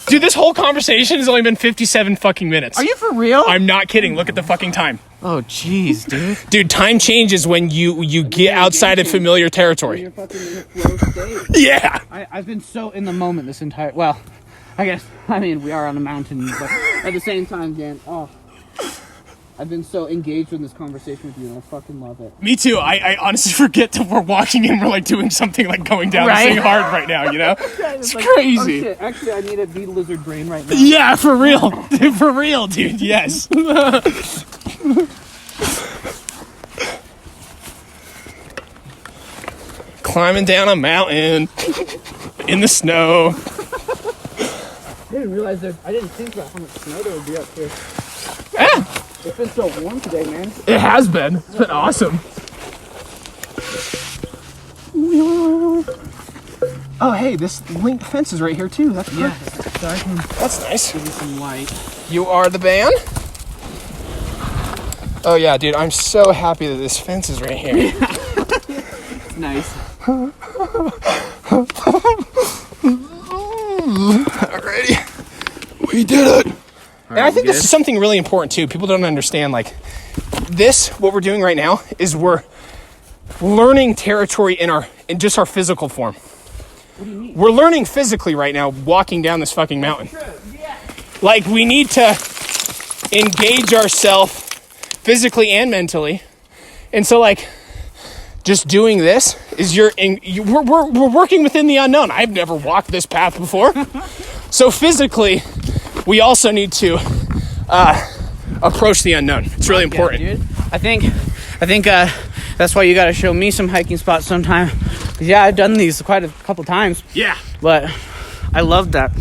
Dude, this whole conversation has only been 57 fucking minutes. Are you for real? I'm not kidding. Look at the fucking time. Oh jeez, dude. Dude, time changes when you get outside of familiar territory. You're fucking in a flow state. Yeah. I've been so in the moment this entire. Well, I mean we are on a mountain, but at the same time, Dan. Oh. I've been so engaged in this conversation with you, and I fucking love it. Me too. I honestly forget that we're walking and we're like doing something like going down this thing hard right now, you know? It's like, crazy. Oh shit, actually I need a bee lizard brain right now. Yeah, for real. For real, dude, yes. Climbing down a mountain in the snow. I didn't realize I didn't think about how much snow there would be up here. Yeah. It's been so warm today, man. It has been. It's been awesome. Oh, hey, this link fence is right here, too. That's perfect. So I can That's nice. give you some light. You are the band? Oh, yeah, dude. I'm so happy that this fence is right here. It's nice. Alrighty. We did it. And I think this is something really important too. People don't understand, like, what we're doing right now is we're learning territory in just our physical form. What do you mean? We're learning physically right now, walking down this fucking mountain. Yeah. Like, we need to engage ourselves physically and mentally. And so, like, just doing this is we're working within the unknown. I've never walked this path before. So physically, we also need to approach the unknown. It's really important. Yeah, dude. I think that's why you got to show me some hiking spots sometime. 'Cause, yeah, I've done these quite a couple times. Yeah. But I love that.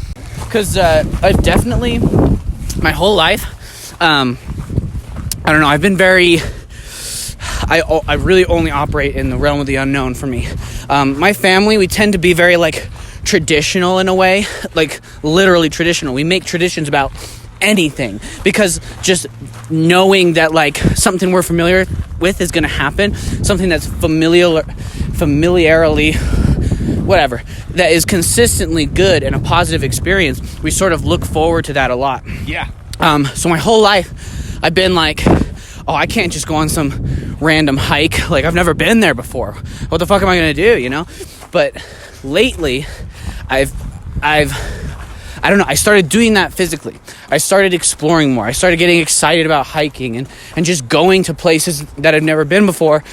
Because I've definitely, my whole life, I don't know, I've been very, I really only operate in the realm of the unknown for me. My family, we tend to be very, like, traditional in a way, like literally traditional. We make traditions about anything because just knowing that like something we're familiar with is going to happen, something that's familiarly whatever, that is consistently good and a positive experience, we sort of look forward to that a lot. Yeah. So my whole life I've been like, oh, I can't just go on some random hike, like I've never been there before. What the fuck am I going to do, you know? But lately I've I don't know, I started doing that physically. I started exploring more. I started getting excited about hiking and just going to places that I've never been before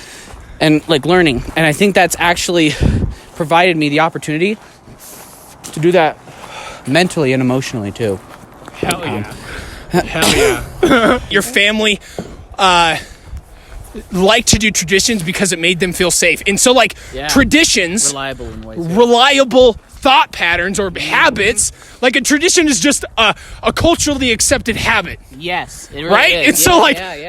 and like learning. And I think that's actually provided me the opportunity to do that mentally and emotionally too. Hell yeah. Hell yeah. Your family like to do traditions because it made them feel safe. And so like traditions, reliable in ways. Reliable thought patterns or habits, like a tradition is just a culturally accepted habit. Yes, it really right? is. And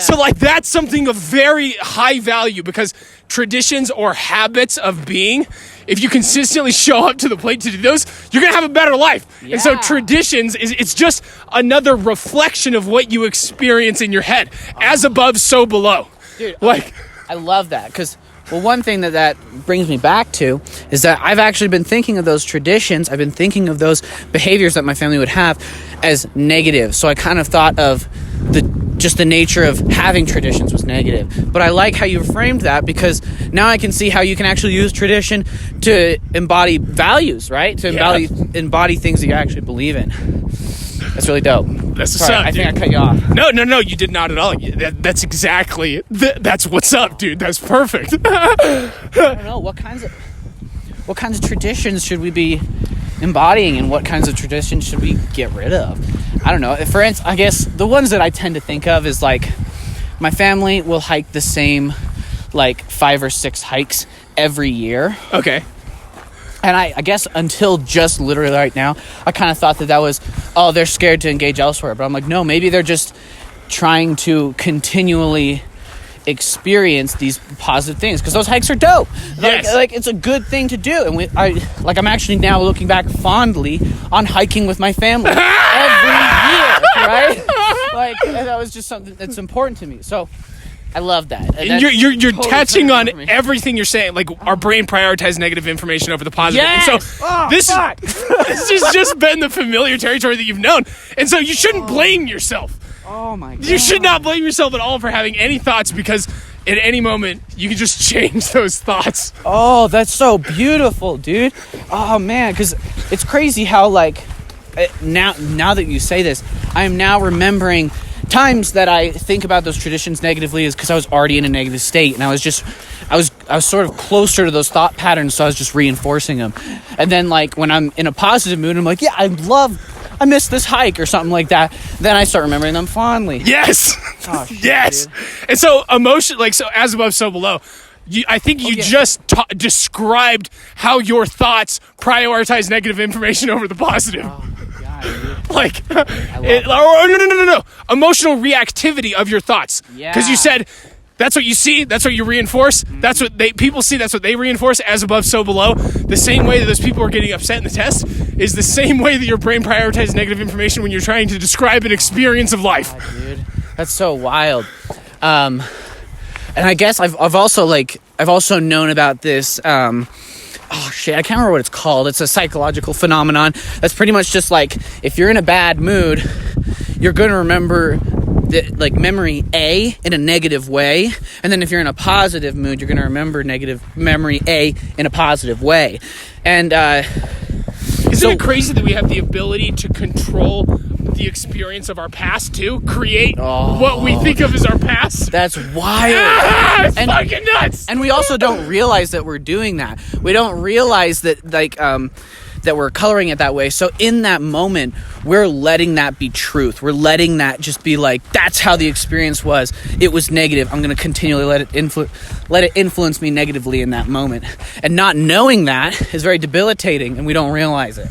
so like that's something of very high value, because traditions or habits of being, if you consistently show up to the plate to do those, you're gonna have a better life. And so traditions it's just another reflection of what you experience in your head. As above, so below. Dude, like I love that, because one thing that brings me back to is that I've actually been thinking of those traditions. I've been thinking of those behaviors that my family would have as negative. So I kind of thought of the nature of having traditions was negative. But I like how you framed that, because now I can see how you can actually use tradition to embody values, right? To embody things that you actually believe in. That's really dope. That's Sorry, what's up, I think dude. I cut you off. No, you did not at all. That's exactly, that's what's up, dude. That's perfect. I don't know, what kinds of traditions should we be embodying, and what kinds of traditions should we get rid of? I don't know. For instance, I guess the ones that I tend to think of is like my family will hike the same like 5 or 6 hikes every year. Okay. And I guess until just literally right now, I kind of thought that was, oh, they're scared to engage elsewhere. But I'm like, no, maybe they're just trying to continually experience these positive things, because those hikes are dope. Yes. Like it's a good thing to do. And I'm actually now looking back fondly on hiking with my family every year, right? Like that was just something that's important to me. So I love that. And you're totally touching on for me. everything you're saying. Like our brain prioritizes negative information over the positive. Yes! And so this has just been the familiar territory that you've known. And so you shouldn't blame yourself. Oh my God. You should not blame yourself at all for having any thoughts, because at any moment you can just change those thoughts. Oh, that's so beautiful, dude. Oh man, because it's crazy how like now that you say this, I am now remembering times that I think about those traditions negatively is because I was already in a negative state, and I was sort of closer to those thought patterns, so I was just reinforcing them. And then like when I'm in a positive mood, I'm like, yeah, I missed this hike or something like that. Then I start remembering them fondly. Yes. Oh, shit, yes. Dude. And so emotion, like, so as above, so below. I think you just described how your thoughts prioritize negative information over the positive. Oh my God, dude. Like, no. Emotional reactivity of your thoughts. Yeah. Because you said that's what you see, that's what you reinforce, that's what people see, that's what they reinforce, as above, so below. The same way that those people are getting upset in the test is the same way that your brain prioritizes negative information when you're trying to describe an experience of life. God, dude. That's so wild. And I guess I've also known about this. Oh shit, I can't remember what it's called. It's a psychological phenomenon that's pretty much just like, if you're in a bad mood, you're going to remember like memory A in a negative way, and then if you're in a positive mood, you're going to remember memory A in a positive way. And isn't it crazy that we have the ability to control the experience of our past too? Create what we think of as our past? That's wild. It's fucking nuts. And we also don't realize that we're doing that. We don't realize that that we're coloring it that way. So in that moment, we're letting that be truth. We're letting that just be like, that's how the experience was. It was negative. I'm going to continually let it influence me negatively in that moment. And not knowing that is very debilitating, and we don't realize it.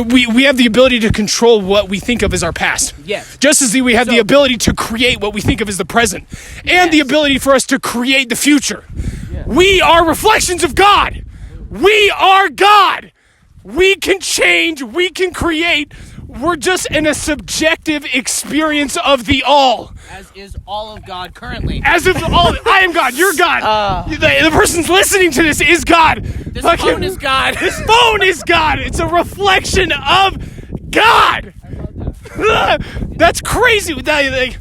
We have the ability to control what we think of as our past. Yes. Just as we have the ability to create what we think of as the present. And the ability for us to create the future. Yes. We are reflections of God. We are God. We can change. We can create. We're just in a subjective experience of the all. As is all of God currently. As if all, I am God, you're God. The person's listening to this is God. This phone is God. This phone is God. It's a reflection of God. That's crazy. Like,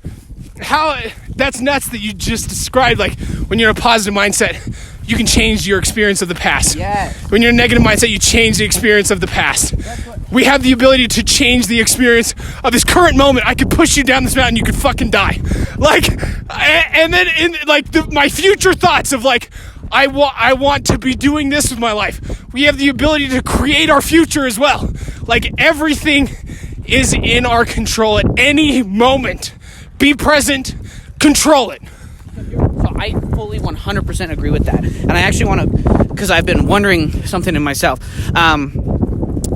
how that's nuts that you just described. Like, when you're in a positive mindset, you can change your experience of the past. Yes. When you're in a negative mindset, you change the experience of the past. That's what we have the ability to change the experience of this current moment. I could push you down this mountain, you could fucking die. Like, and then in like my future thoughts of like, I want to be doing this with my life. We have the ability to create our future as well. Like, everything is in our control at any moment. Be present, control it. So I fully 100% agree with that. And I actually want to, because I've been wondering something in myself.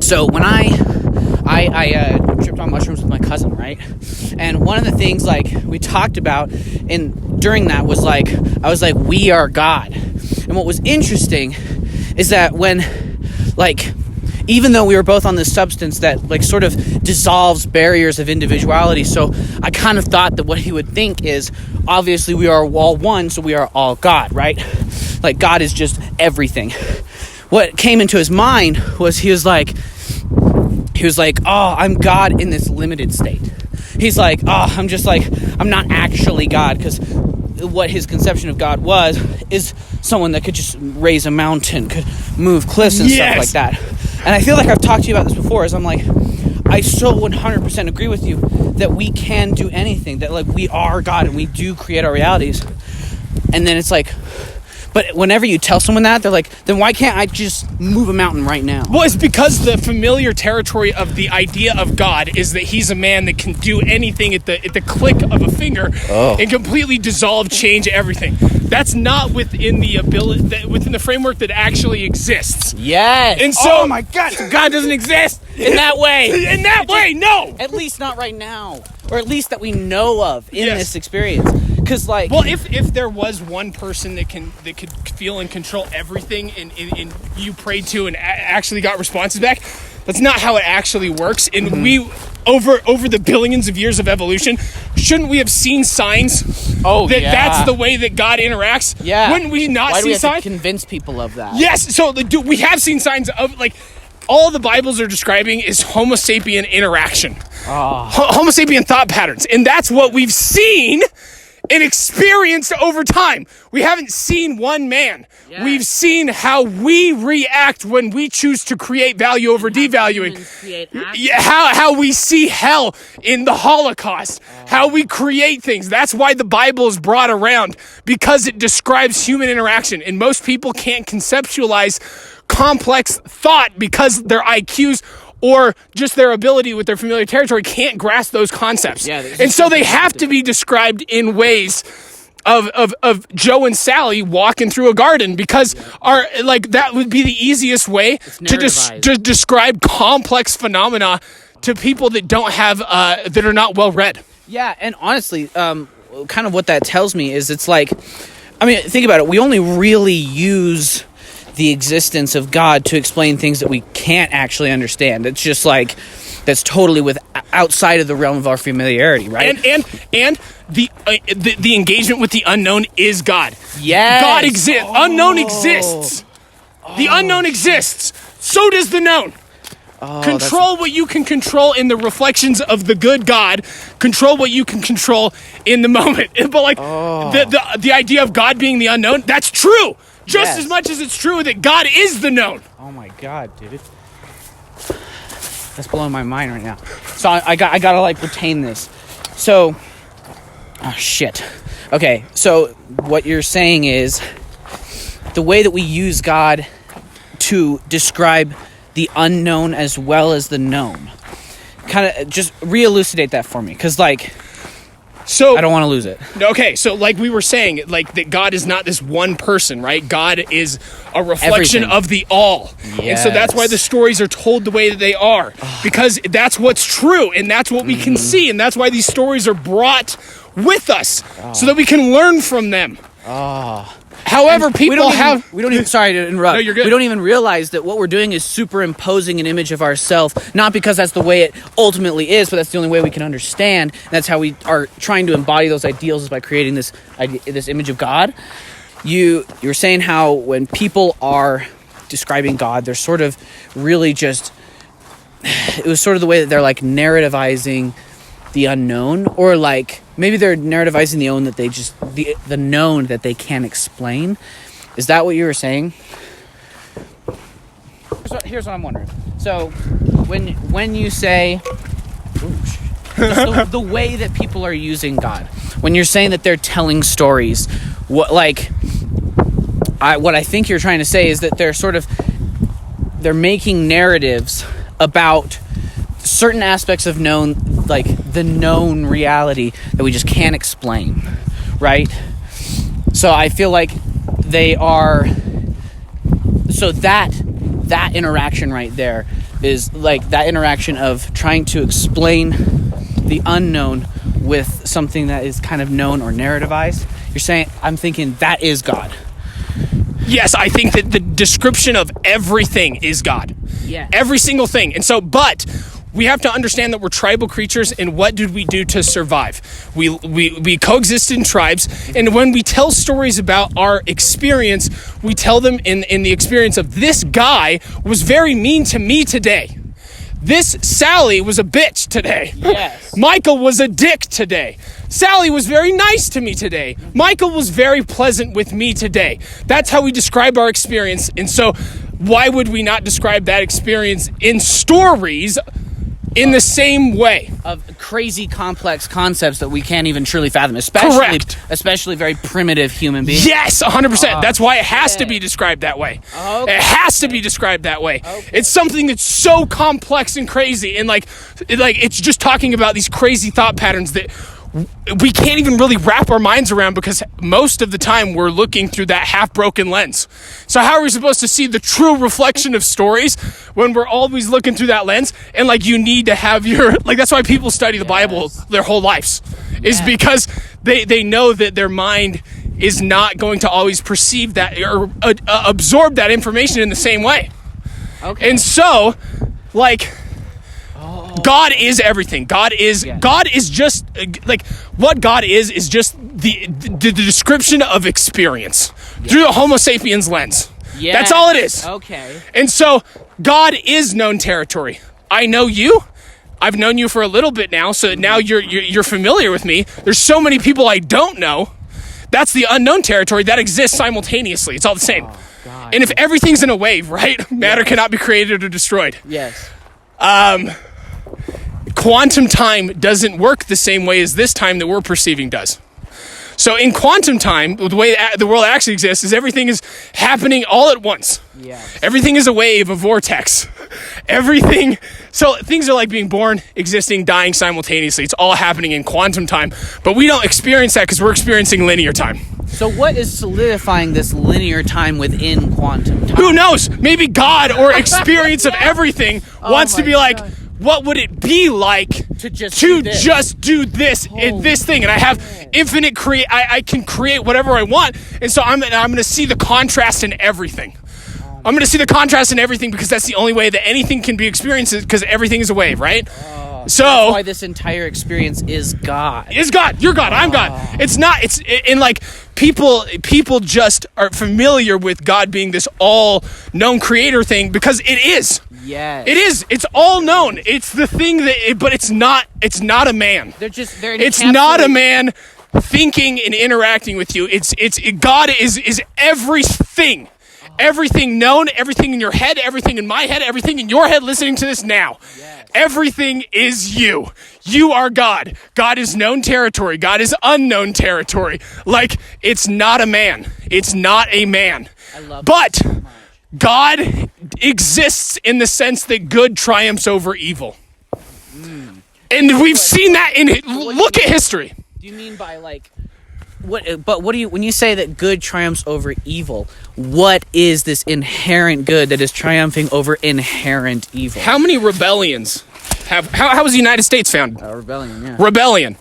So when I tripped on mushrooms with my cousin, right? And one of the things like we talked about during that was like, I was like, we are God. And what was interesting is that when, like, even though we were both on this substance that like sort of dissolves barriers of individuality, so I kind of thought that what he would think is, obviously we are all one, so we are all God, right? Like, God is just everything. What came into his mind was he was like, oh, I'm God in this limited state. He's like, oh, I'm not actually God, because what his conception of God is someone that could just raise a mountain, could move cliffs and stuff like that. And I feel like I've talked to you about this before, is I'm like, I so 100% agree with you that we can do anything, that like we are God and we do create our realities. And then it's like, but whenever you tell someone that, they're like, then why can't I just move a mountain right now? Well, it's because the familiar territory of the idea of God is that he's a man that can do anything at the click of a finger and completely dissolve, change everything. That's not within the within the framework that actually exists. Yes. And so, oh my God, so God doesn't exist in that way. In that way, no. At least not right now, or at least that we know of in this experience. Because, like, well, if there was one person that could feel and control everything, and you prayed to and actually got responses back, that's not how it actually works. And we over the billions of years of evolution, shouldn't we have seen signs? That's the way that God interacts. Yeah. Wouldn't we not Why see do we have signs? to convince people of that? Yes. So we have seen signs of, like, all the Bibles are describing is Homo sapien interaction, Homo sapien thought patterns, and that's what we've seen and experienced over time. We haven't seen one man. Yes. We've seen how we react when we choose to create value over devaluing. How we see hell in the Holocaust. How we create things. That's why the Bible is brought around, because it describes human interaction. And most people can't conceptualize complex thought because their IQs or just their ability with their familiar territory can't grasp those concepts. Yeah, and so they have to be described in ways of Joe and Sally walking through a garden, because that would be the easiest way to describe complex phenomena to people that don't have that are not well read. Yeah, and honestly, kind of what that tells me is, it's like, I mean, think about it. We only really use the existence of God to explain things that we can't actually understand. It's just like, that's totally outside of the realm of our familiarity, right? And the engagement with the unknown is God. Yes. God exists. Unknown exists. The unknown exists. So does the known. Control what you can control in the reflections of the good God. Control what you can control in the moment. But like the idea of God being the unknown, that's true. Just as much as it's true that God is the known. Oh my God, dude. That's blowing my mind right now. So I gotta like retain this. So, oh shit. Okay, so what you're saying is the way that we use God to describe the unknown as well as the known. Kind of just re-elucidate that for me, because like, so I don't want to lose it. Okay, so like we were saying, like that God is not this one person, right? God is a reflection of the all. Yes. And so that's why the stories are told the way that they are. Because that's what's true, and that's what we can see, and that's why these stories are brought with us, so that we can learn from them. However, we don't even sorry to interrupt. No, you're good. We don't even realize that what we're doing is superimposing an image of ourselves, not because that's the way it ultimately is, but that's the only way we can understand. That's how we are trying to embody those ideals, is by creating this image of God. You were saying how when people are describing God, they're sort of really just, it was sort of the way that they're like narrativizing the unknown, or like maybe they're narrativizing the known that they just the known that they can't explain. Is that what you were saying? Here's what I'm wondering. So when you say the way that people are using God, when you're saying that they're telling stories, what I think you're trying to say is that they're making narratives about certain aspects of the known reality that we just can't explain, right? So I feel like they are. So that interaction right there is like that interaction of trying to explain the unknown with something that is kind of known or narrativized. You're saying, I'm thinking that is God. Yes, I think that the description of everything is God. Yeah. Every single thing. And so, but we have to understand that we're tribal creatures, and what did we do to survive? We coexist in tribes, and when we tell stories about our experience, we tell them in the experience of this guy was very mean to me today. This Sally was a bitch today. Yes. Michael was a dick today. Sally was very nice to me today. Michael was very pleasant with me today. That's how we describe our experience. And so why would we not describe that experience in stories in the same way? Of crazy complex concepts that we can't even truly fathom, Correct. especially very primitive human beings. Yes, 100%. That's why it has to be described that way. Okay. It has to be described that way. Okay. It's something that's so complex and crazy, and it's just talking about these crazy thought patterns that we can't even really wrap our minds around, because most of the time we're looking through that half-broken lens. So how are we supposed to see the true reflection of stories when we're always looking through that lens? And you need to have that's why people study the Bible their whole lives, is because they know that their mind is not going to always perceive that or absorb that information in the same way. Okay. And so, God is everything. God is just what God is just the description of experience through the Homo sapiens lens. Yeah. That's all it is. Okay. And so God is known territory. I know you. I've known you for a little bit now, so now you're familiar with me. There's so many people I don't know. That's the unknown territory that exists simultaneously. It's all the same. Oh, God. And if everything's in a wave, right? Matter cannot be created or destroyed. Yes. Quantum time doesn't work the same way as this time that we're perceiving does. So in quantum time, the way the world actually exists is everything is happening all at once. Yes. Everything is a wave, a vortex. Everything. So things are like being born, existing, dying simultaneously. It's all happening in quantum time. But we don't experience that because we're experiencing linear time. So what is solidifying this linear time within quantum time? Who knows? Maybe God or experience of everything wants to be like, God. what would it be like To just do this in this thing? And I have infinite I can create whatever I want. And so I'm going to see the contrast in everything. I'm going to see the contrast in everything, because that's the only way that anything can be experienced, because everything is a wave, right? So that's why this entire experience is God. Is God. You're God. I'm God. It's not. It's in people just are familiar with God being this all known creator thing, because it is. Yes. It is. It's all known. It's the thing but it's not a man. It's not a man thinking and interacting with you. God is everything. Everything known, everything in your head, everything in my head, everything in your head listening to this now. Yes. Everything is you. You are God. God is known territory. God is unknown territory. It's not a man. It's not a man. I love but so God exists in the sense that good triumphs over evil. And we've seen that look at history. Do you mean by what do you, when you say that good triumphs over evil, what is this inherent good that is triumphing over inherent evil? How many rebellions how was the United States founded? Rebellion, yeah. Rebellion.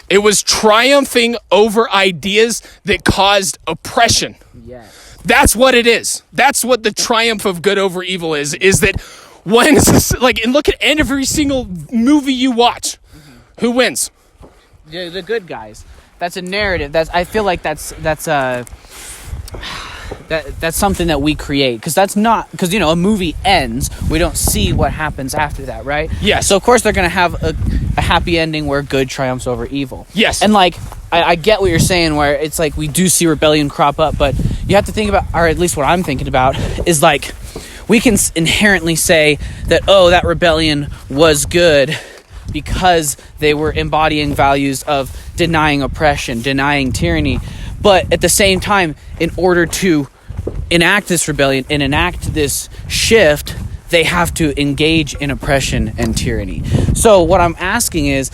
It was triumphing over ideas that caused oppression. Yes. That's what it is. That's what the triumph of good over evil is that when and look at every single movie you watch, who wins? The good guys. That's a narrative. I feel like that's something that we create, because a movie ends, we don't see what happens after that, right? Yes. So of course they're gonna have a happy ending where good triumphs over evil. Yes. And I get what you're saying, where it's we do see rebellion crop up, but you have to think about, or at least what I'm thinking about, is we can inherently say that, oh, that rebellion was good because they were embodying values of denying oppression, denying tyranny. But at the same time, in order to enact this rebellion and enact this shift, they have to engage in oppression and tyranny. So what I'm asking is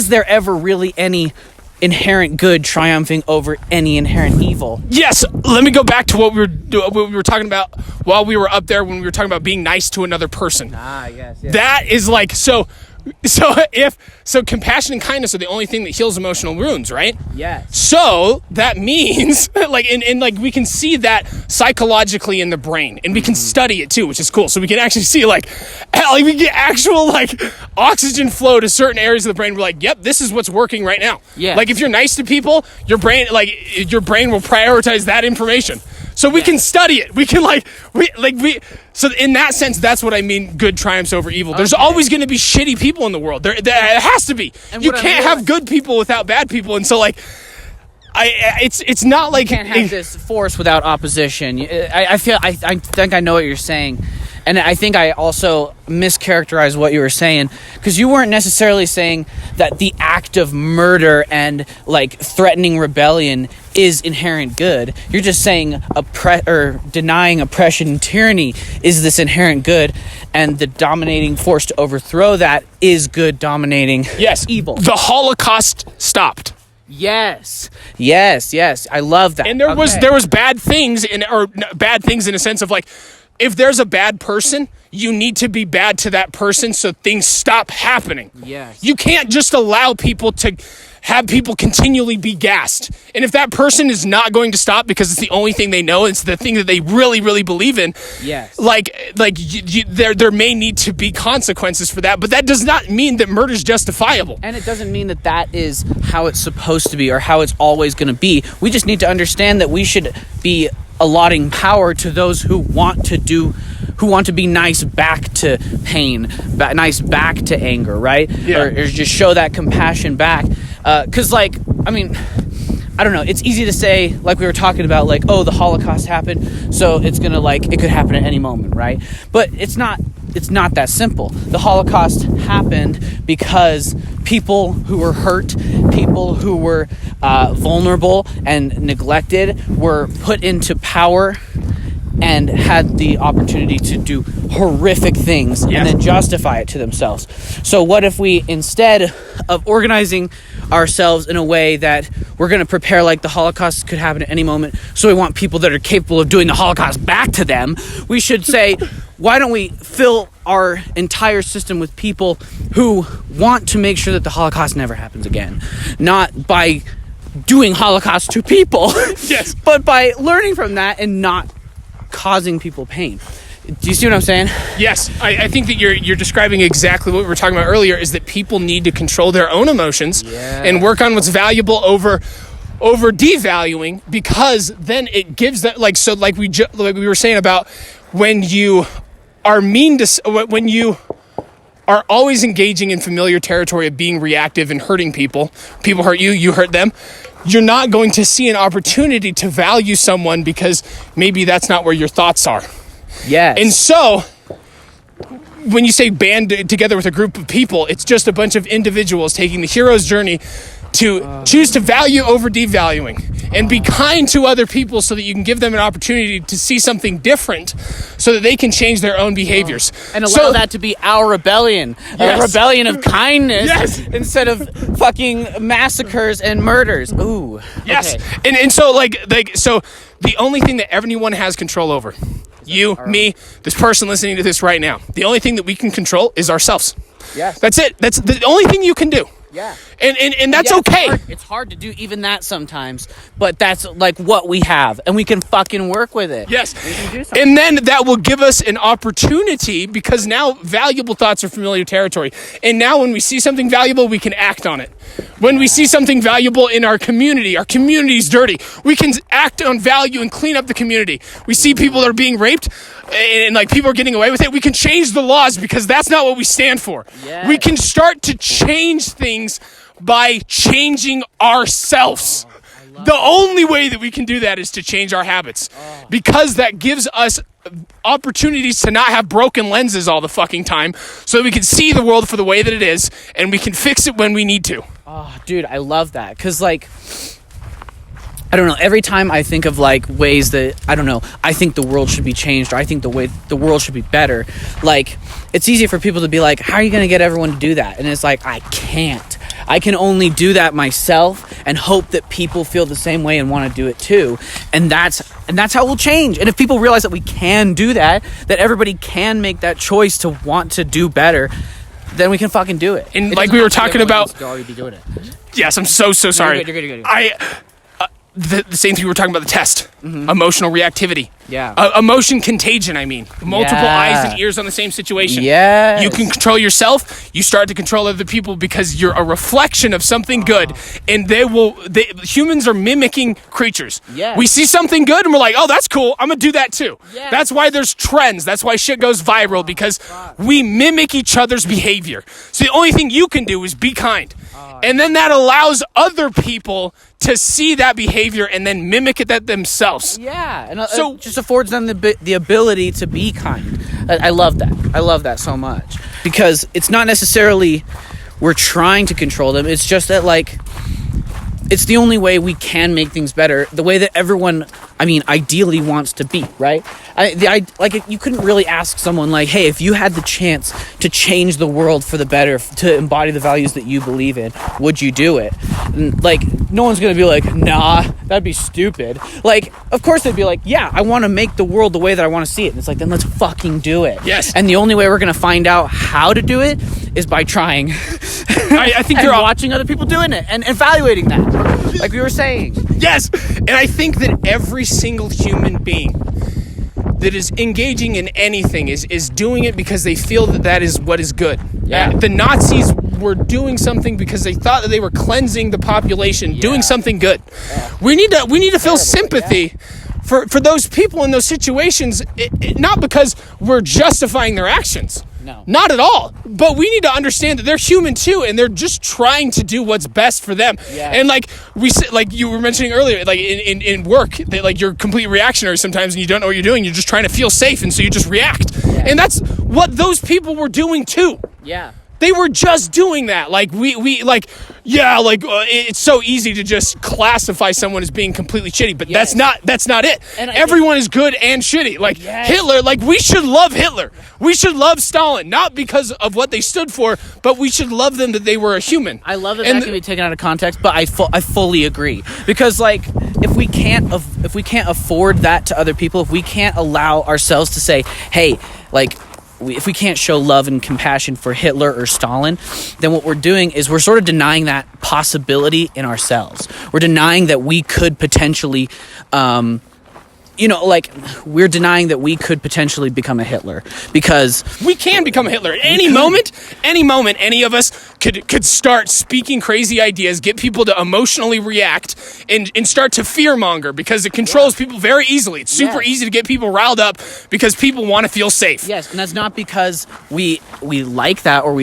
there ever really any inherent good triumphing over any inherent evil? Yes. Let me go back to what we were talking about while we were up there when we were talking about being nice to another person. Yes. That is like so compassion and kindness are the only thing that heals emotional wounds, right? Yes. So that means like and like we can see that psychologically in the brain, and we can study it too, which is cool. So we can actually see like we get actual like oxygen flow to certain areas of the brain. We're like, yep, this is what's working right now. Yeah. Like if you're nice to people, your brain will prioritize that information. So we can study it. We can so in that sense, that's what I mean. Good triumphs over evil. There's always going to be shitty people in the world. There has to be. And you can't have good people without bad people. And so like, it's not like you can't have this force without opposition. I think I know what you're saying. And I think I also mischaracterized what you were saying, because you weren't necessarily saying that the act of murder and like threatening rebellion is inherent good. You're just saying denying oppression and tyranny is this inherent good, and the dominating force to overthrow that is good dominating evil. The Holocaust stopped. Yes. I love that. And there was bad things in a sense of like, if there's a bad person, you need to be bad to that person so things stop happening. Yes. You can't just allow people to have people continually be gassed. And if that person is not going to stop because it's the only thing they know, it's the thing that they really, really believe in. Yes. There may need to be consequences for that, but that does not mean that murder is justifiable. And it doesn't mean that is how it's supposed to be or how it's always going to be. We just need to understand that we should be allotting power to those who want to be nice back to pain, nice back to anger, right? Yeah. Or just show that compassion back. Because, like, I mean, I don't know. It's easy to say, like we were talking about, like, oh, the Holocaust happened, so it's gonna, like, it could happen at any moment, right? But it's not that simple. The Holocaust happened because people who were hurt, people who were vulnerable and neglected were put into power and had the opportunity to do horrific things and then justify it to themselves. So what if we, instead of organizing ourselves in a way that we're going to prepare like the Holocaust could happen at any moment, so we want people that are capable of doing the Holocaust back to them, we should say, why don't we fill our entire system with people who want to make sure that the Holocaust never happens again? Not by doing Holocaust to people, but by learning from that and not causing people pain. Do you see what I'm saying? Yes, I think that you're describing exactly what we were talking about earlier, is that people need to control their own emotions and work on what's valuable over devaluing, because then it gives that, like we were saying about when you are when you are always engaging in familiar territory of being reactive and hurting people hurt you, you hurt them, you're not going to see an opportunity to value someone because maybe that's not where your thoughts are. Yes. And so when you say band together with a group of people, it's just a bunch of individuals taking the hero's journey to choose to value over devaluing and be kind to other people so that you can give them an opportunity to see something different so that they can change their own behaviors. And allow that to be our rebellion. A rebellion of kindness instead of fucking massacres and murders. Ooh. Yes. Okay. And so so the only thing that anyone has control over, you, me, this person listening to this right now, the only thing that we can control is ourselves. Yes. That's it. That's the only thing you can do. Yeah. And that's okay. It's hard to do even that sometimes, but that's like what we have, and we can fucking work with it. Yes. And then that will give us an opportunity, because now valuable thoughts are familiar territory. And now when we see something valuable, we can act on it. When we see something valuable in our community's dirty, we can act on value and clean up the community. We see people that are being raped and like people are getting away with it. We can change the laws because that's not what we stand for. Yes. We can start to change things by changing ourselves. The only way that we can do that is to change our habits, because that gives us opportunities to not have broken lenses all the fucking time, so that we can see the world for the way that it is, and we can fix it when we need to. Oh, dude, I love that. Because, like, I don't know, every time I think of, like, ways that, I don't know, I think the world should be changed, or I think the way the world should be better, like, it's easy for people to be like, how are you going to get everyone to do that? And it's like, I can't. I can only do that myself and hope that people feel the same way and want to do it too. And that's how we'll change. And if people realize that we can do that everybody can make that choice to want to do better, then we can fucking do it. And like we were talking about, already be doing it. Yes, I'm so sorry. You're good. The same thing we were talking about, the test. Emotional reactivity. Yeah. Emotion contagion, I mean. Multiple eyes and ears on the same situation. Yes. You can control yourself. You start to control other people because you're a reflection of something good. And humans are mimicking creatures. Yes. We see something good and we're like, oh, that's cool. I'm going to do that too. Yes. That's why there's trends. That's why shit goes viral, because we mimic each other's behavior. So the only thing you can do is be kind. And then that allows other people to see that behavior and then mimic it that themselves. Yeah, and so it just affords them the ability to be kind. I love that. I love that so much, because it's not necessarily we're trying to control them. It's just that, like, it's the only way we can make things better, the way that everyone, I mean, ideally wants to be, right? You couldn't really ask someone like, hey, if you had the chance to change the world for the better, to embody the values that you believe in, would you do it? And, like, no one's going to be like, nah, that'd be stupid. Like, of course they'd be like, yeah, I want to make the world the way that I want to see it. And it's like, then let's fucking do it. Yes. And the only way we're going to find out how to do it is by trying. I think you're watching other people doing it and evaluating that, like we were saying. Yes, and I think that every single human being that is engaging in anything is doing it because they feel that is what is good. Yeah. The Nazis were doing something because they thought that they were cleansing the population, doing something good. Yeah. We need to feel sympathy for those people in those situations, not because we're justifying their actions. No. Not at all. But we need to understand that they're human too, and they're just trying to do what's best for them. Yeah. And like you were mentioning earlier, like in work, that like you're completely reactionary sometimes and you don't know what you're doing. You're just trying to feel safe, and so you just react. Yeah. And that's what those people were doing too. Yeah. They were just doing that. Like it's so easy to just classify someone as being completely shitty, but that's not it. And everyone is good and shitty. Like Hitler, like we should love Hitler. We should love Stalin, not because of what they stood for, but we should love them that they were a human. I love that can be taken out of context, but I fully agree, because like if we can't afford that to other people, if we can't allow ourselves to say, hey, like, if we can't show love and compassion for Hitler or Stalin, then what we're doing is we're sort of denying that possibility in ourselves. We're denying that we could potentially, we're denying that we could potentially become a Hitler, because we can become a Hitler at any moment. Any of us could start speaking crazy ideas, get people to emotionally react, and start to fearmonger, because it controls people very easily. It's super easy to get people riled up because people want to feel safe. Yes, and that's not because we like that or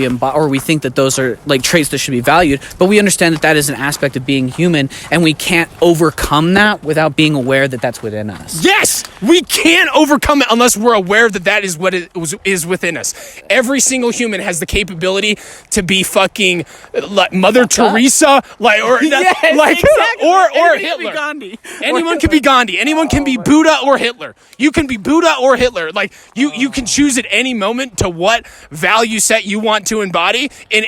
we think that those are like traits that should be valued, but we understand that is an aspect of being human, and we can't overcome that without being aware that that's within us. Yes, we can't overcome it unless we're aware that is what is within us. Every single human has the capability to be fucking like Mother Teresa, or Hitler. Anyone can be Gandhi. Anyone can be Buddha or Hitler. You can be Buddha or Hitler. Like you can choose at any moment to what value set you want to embody and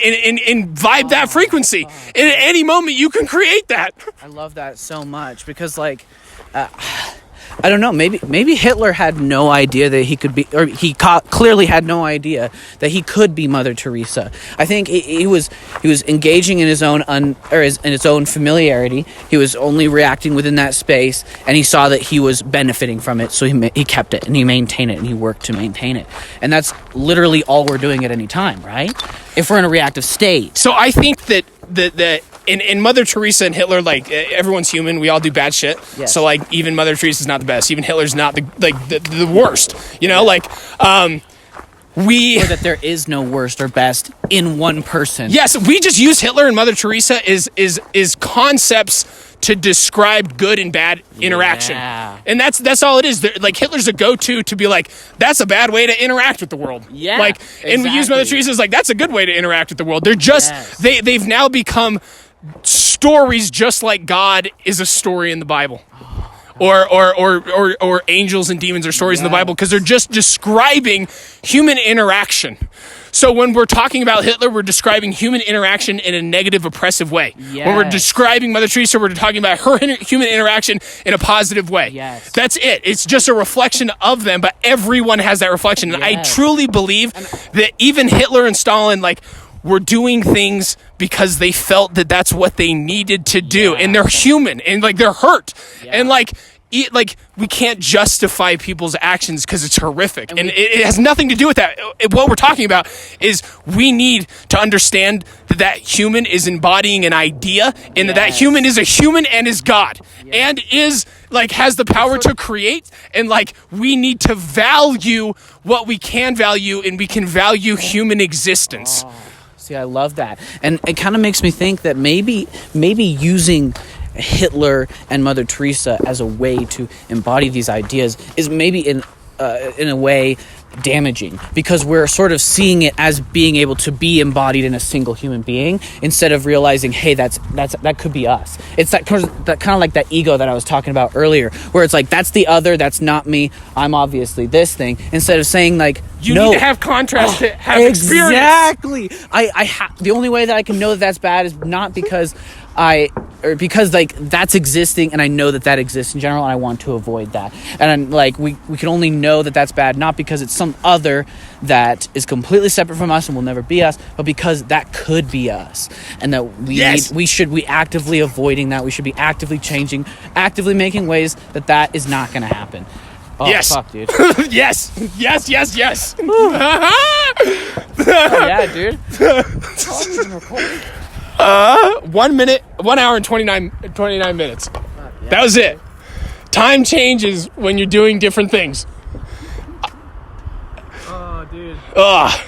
vibe that frequency. And at any moment you can create that. I love that so much, because like. I don't know, maybe Hitler had no idea that he could be, or he clearly had no idea that he could be Mother Teresa. I think he was engaging in his own in its own familiarity. He was only reacting within that space, and he saw that he was benefiting from it, so he kept it, and he maintained it, and he worked to maintain it. And that's literally all we're doing at any time, right? If we're in a reactive state. So I think that in Mother Teresa and Hitler, like, everyone's human. We all do bad shit. Yes. So, like, even Mother Teresa's not the best. Even Hitler's not the worst. You know, or that there is no worst or best in one person. Yes, we just use Hitler and Mother Teresa is concepts to describe good and bad interaction. Yeah. And that's all it is. Like, Hitler's a go-to to be like, that's a bad way to interact with the world. Yeah, like, and we use Mother Teresa as like, that's a good way to interact with the world. They're just they've now become stories, just like God is a story in the Bible. Or angels and demons are stories in the Bible, because they're just describing human interaction. So when we're talking about Hitler, we're describing human interaction in a negative, oppressive way. Yes. When we're describing Mother Teresa, we're talking about her human interaction in a positive way. Yes. That's it. It's just a reflection of them, but everyone has that reflection. And I truly believe that even Hitler and Stalin, like, were doing things because they felt that that's what they needed to do. And they're human, and like, they're hurt. And like we can't justify people's actions because it's horrific. And it has nothing to do with that. What we're talking about is we need to understand that human is embodying an idea, and that human is a human and is God, and is like, has the power to create. And like, we need to value what we can value, and we can value human existence. See, I love that. And it kind of makes me think that maybe using Hitler and Mother Teresa as a way to embody these ideas is maybe in a way damaging, because we're sort of seeing it as being able to be embodied in a single human being, instead of realizing, hey, that could be us. It's that kind of like that ego that I was talking about earlier, where it's like, that's the other, that's not me, I'm obviously this thing, instead of saying like, you need to have contrast to have experience. Exactly. The only way that I can know that that's bad is not because because like that's existing, and I know that exists in general, and I want to avoid that. And like, we can only know that that's bad, not because it's some other that is completely separate from us and will never be us, but because that could be us, and that we should be actively avoiding that. We should be actively changing, actively making ways that is not going to happen. Oh, yes. Fuck, dude. Yes. Oh, yeah, dude. 1 hour and 29 minutes. That was it. Time changes when you're doing different things. Oh, dude. Ugh.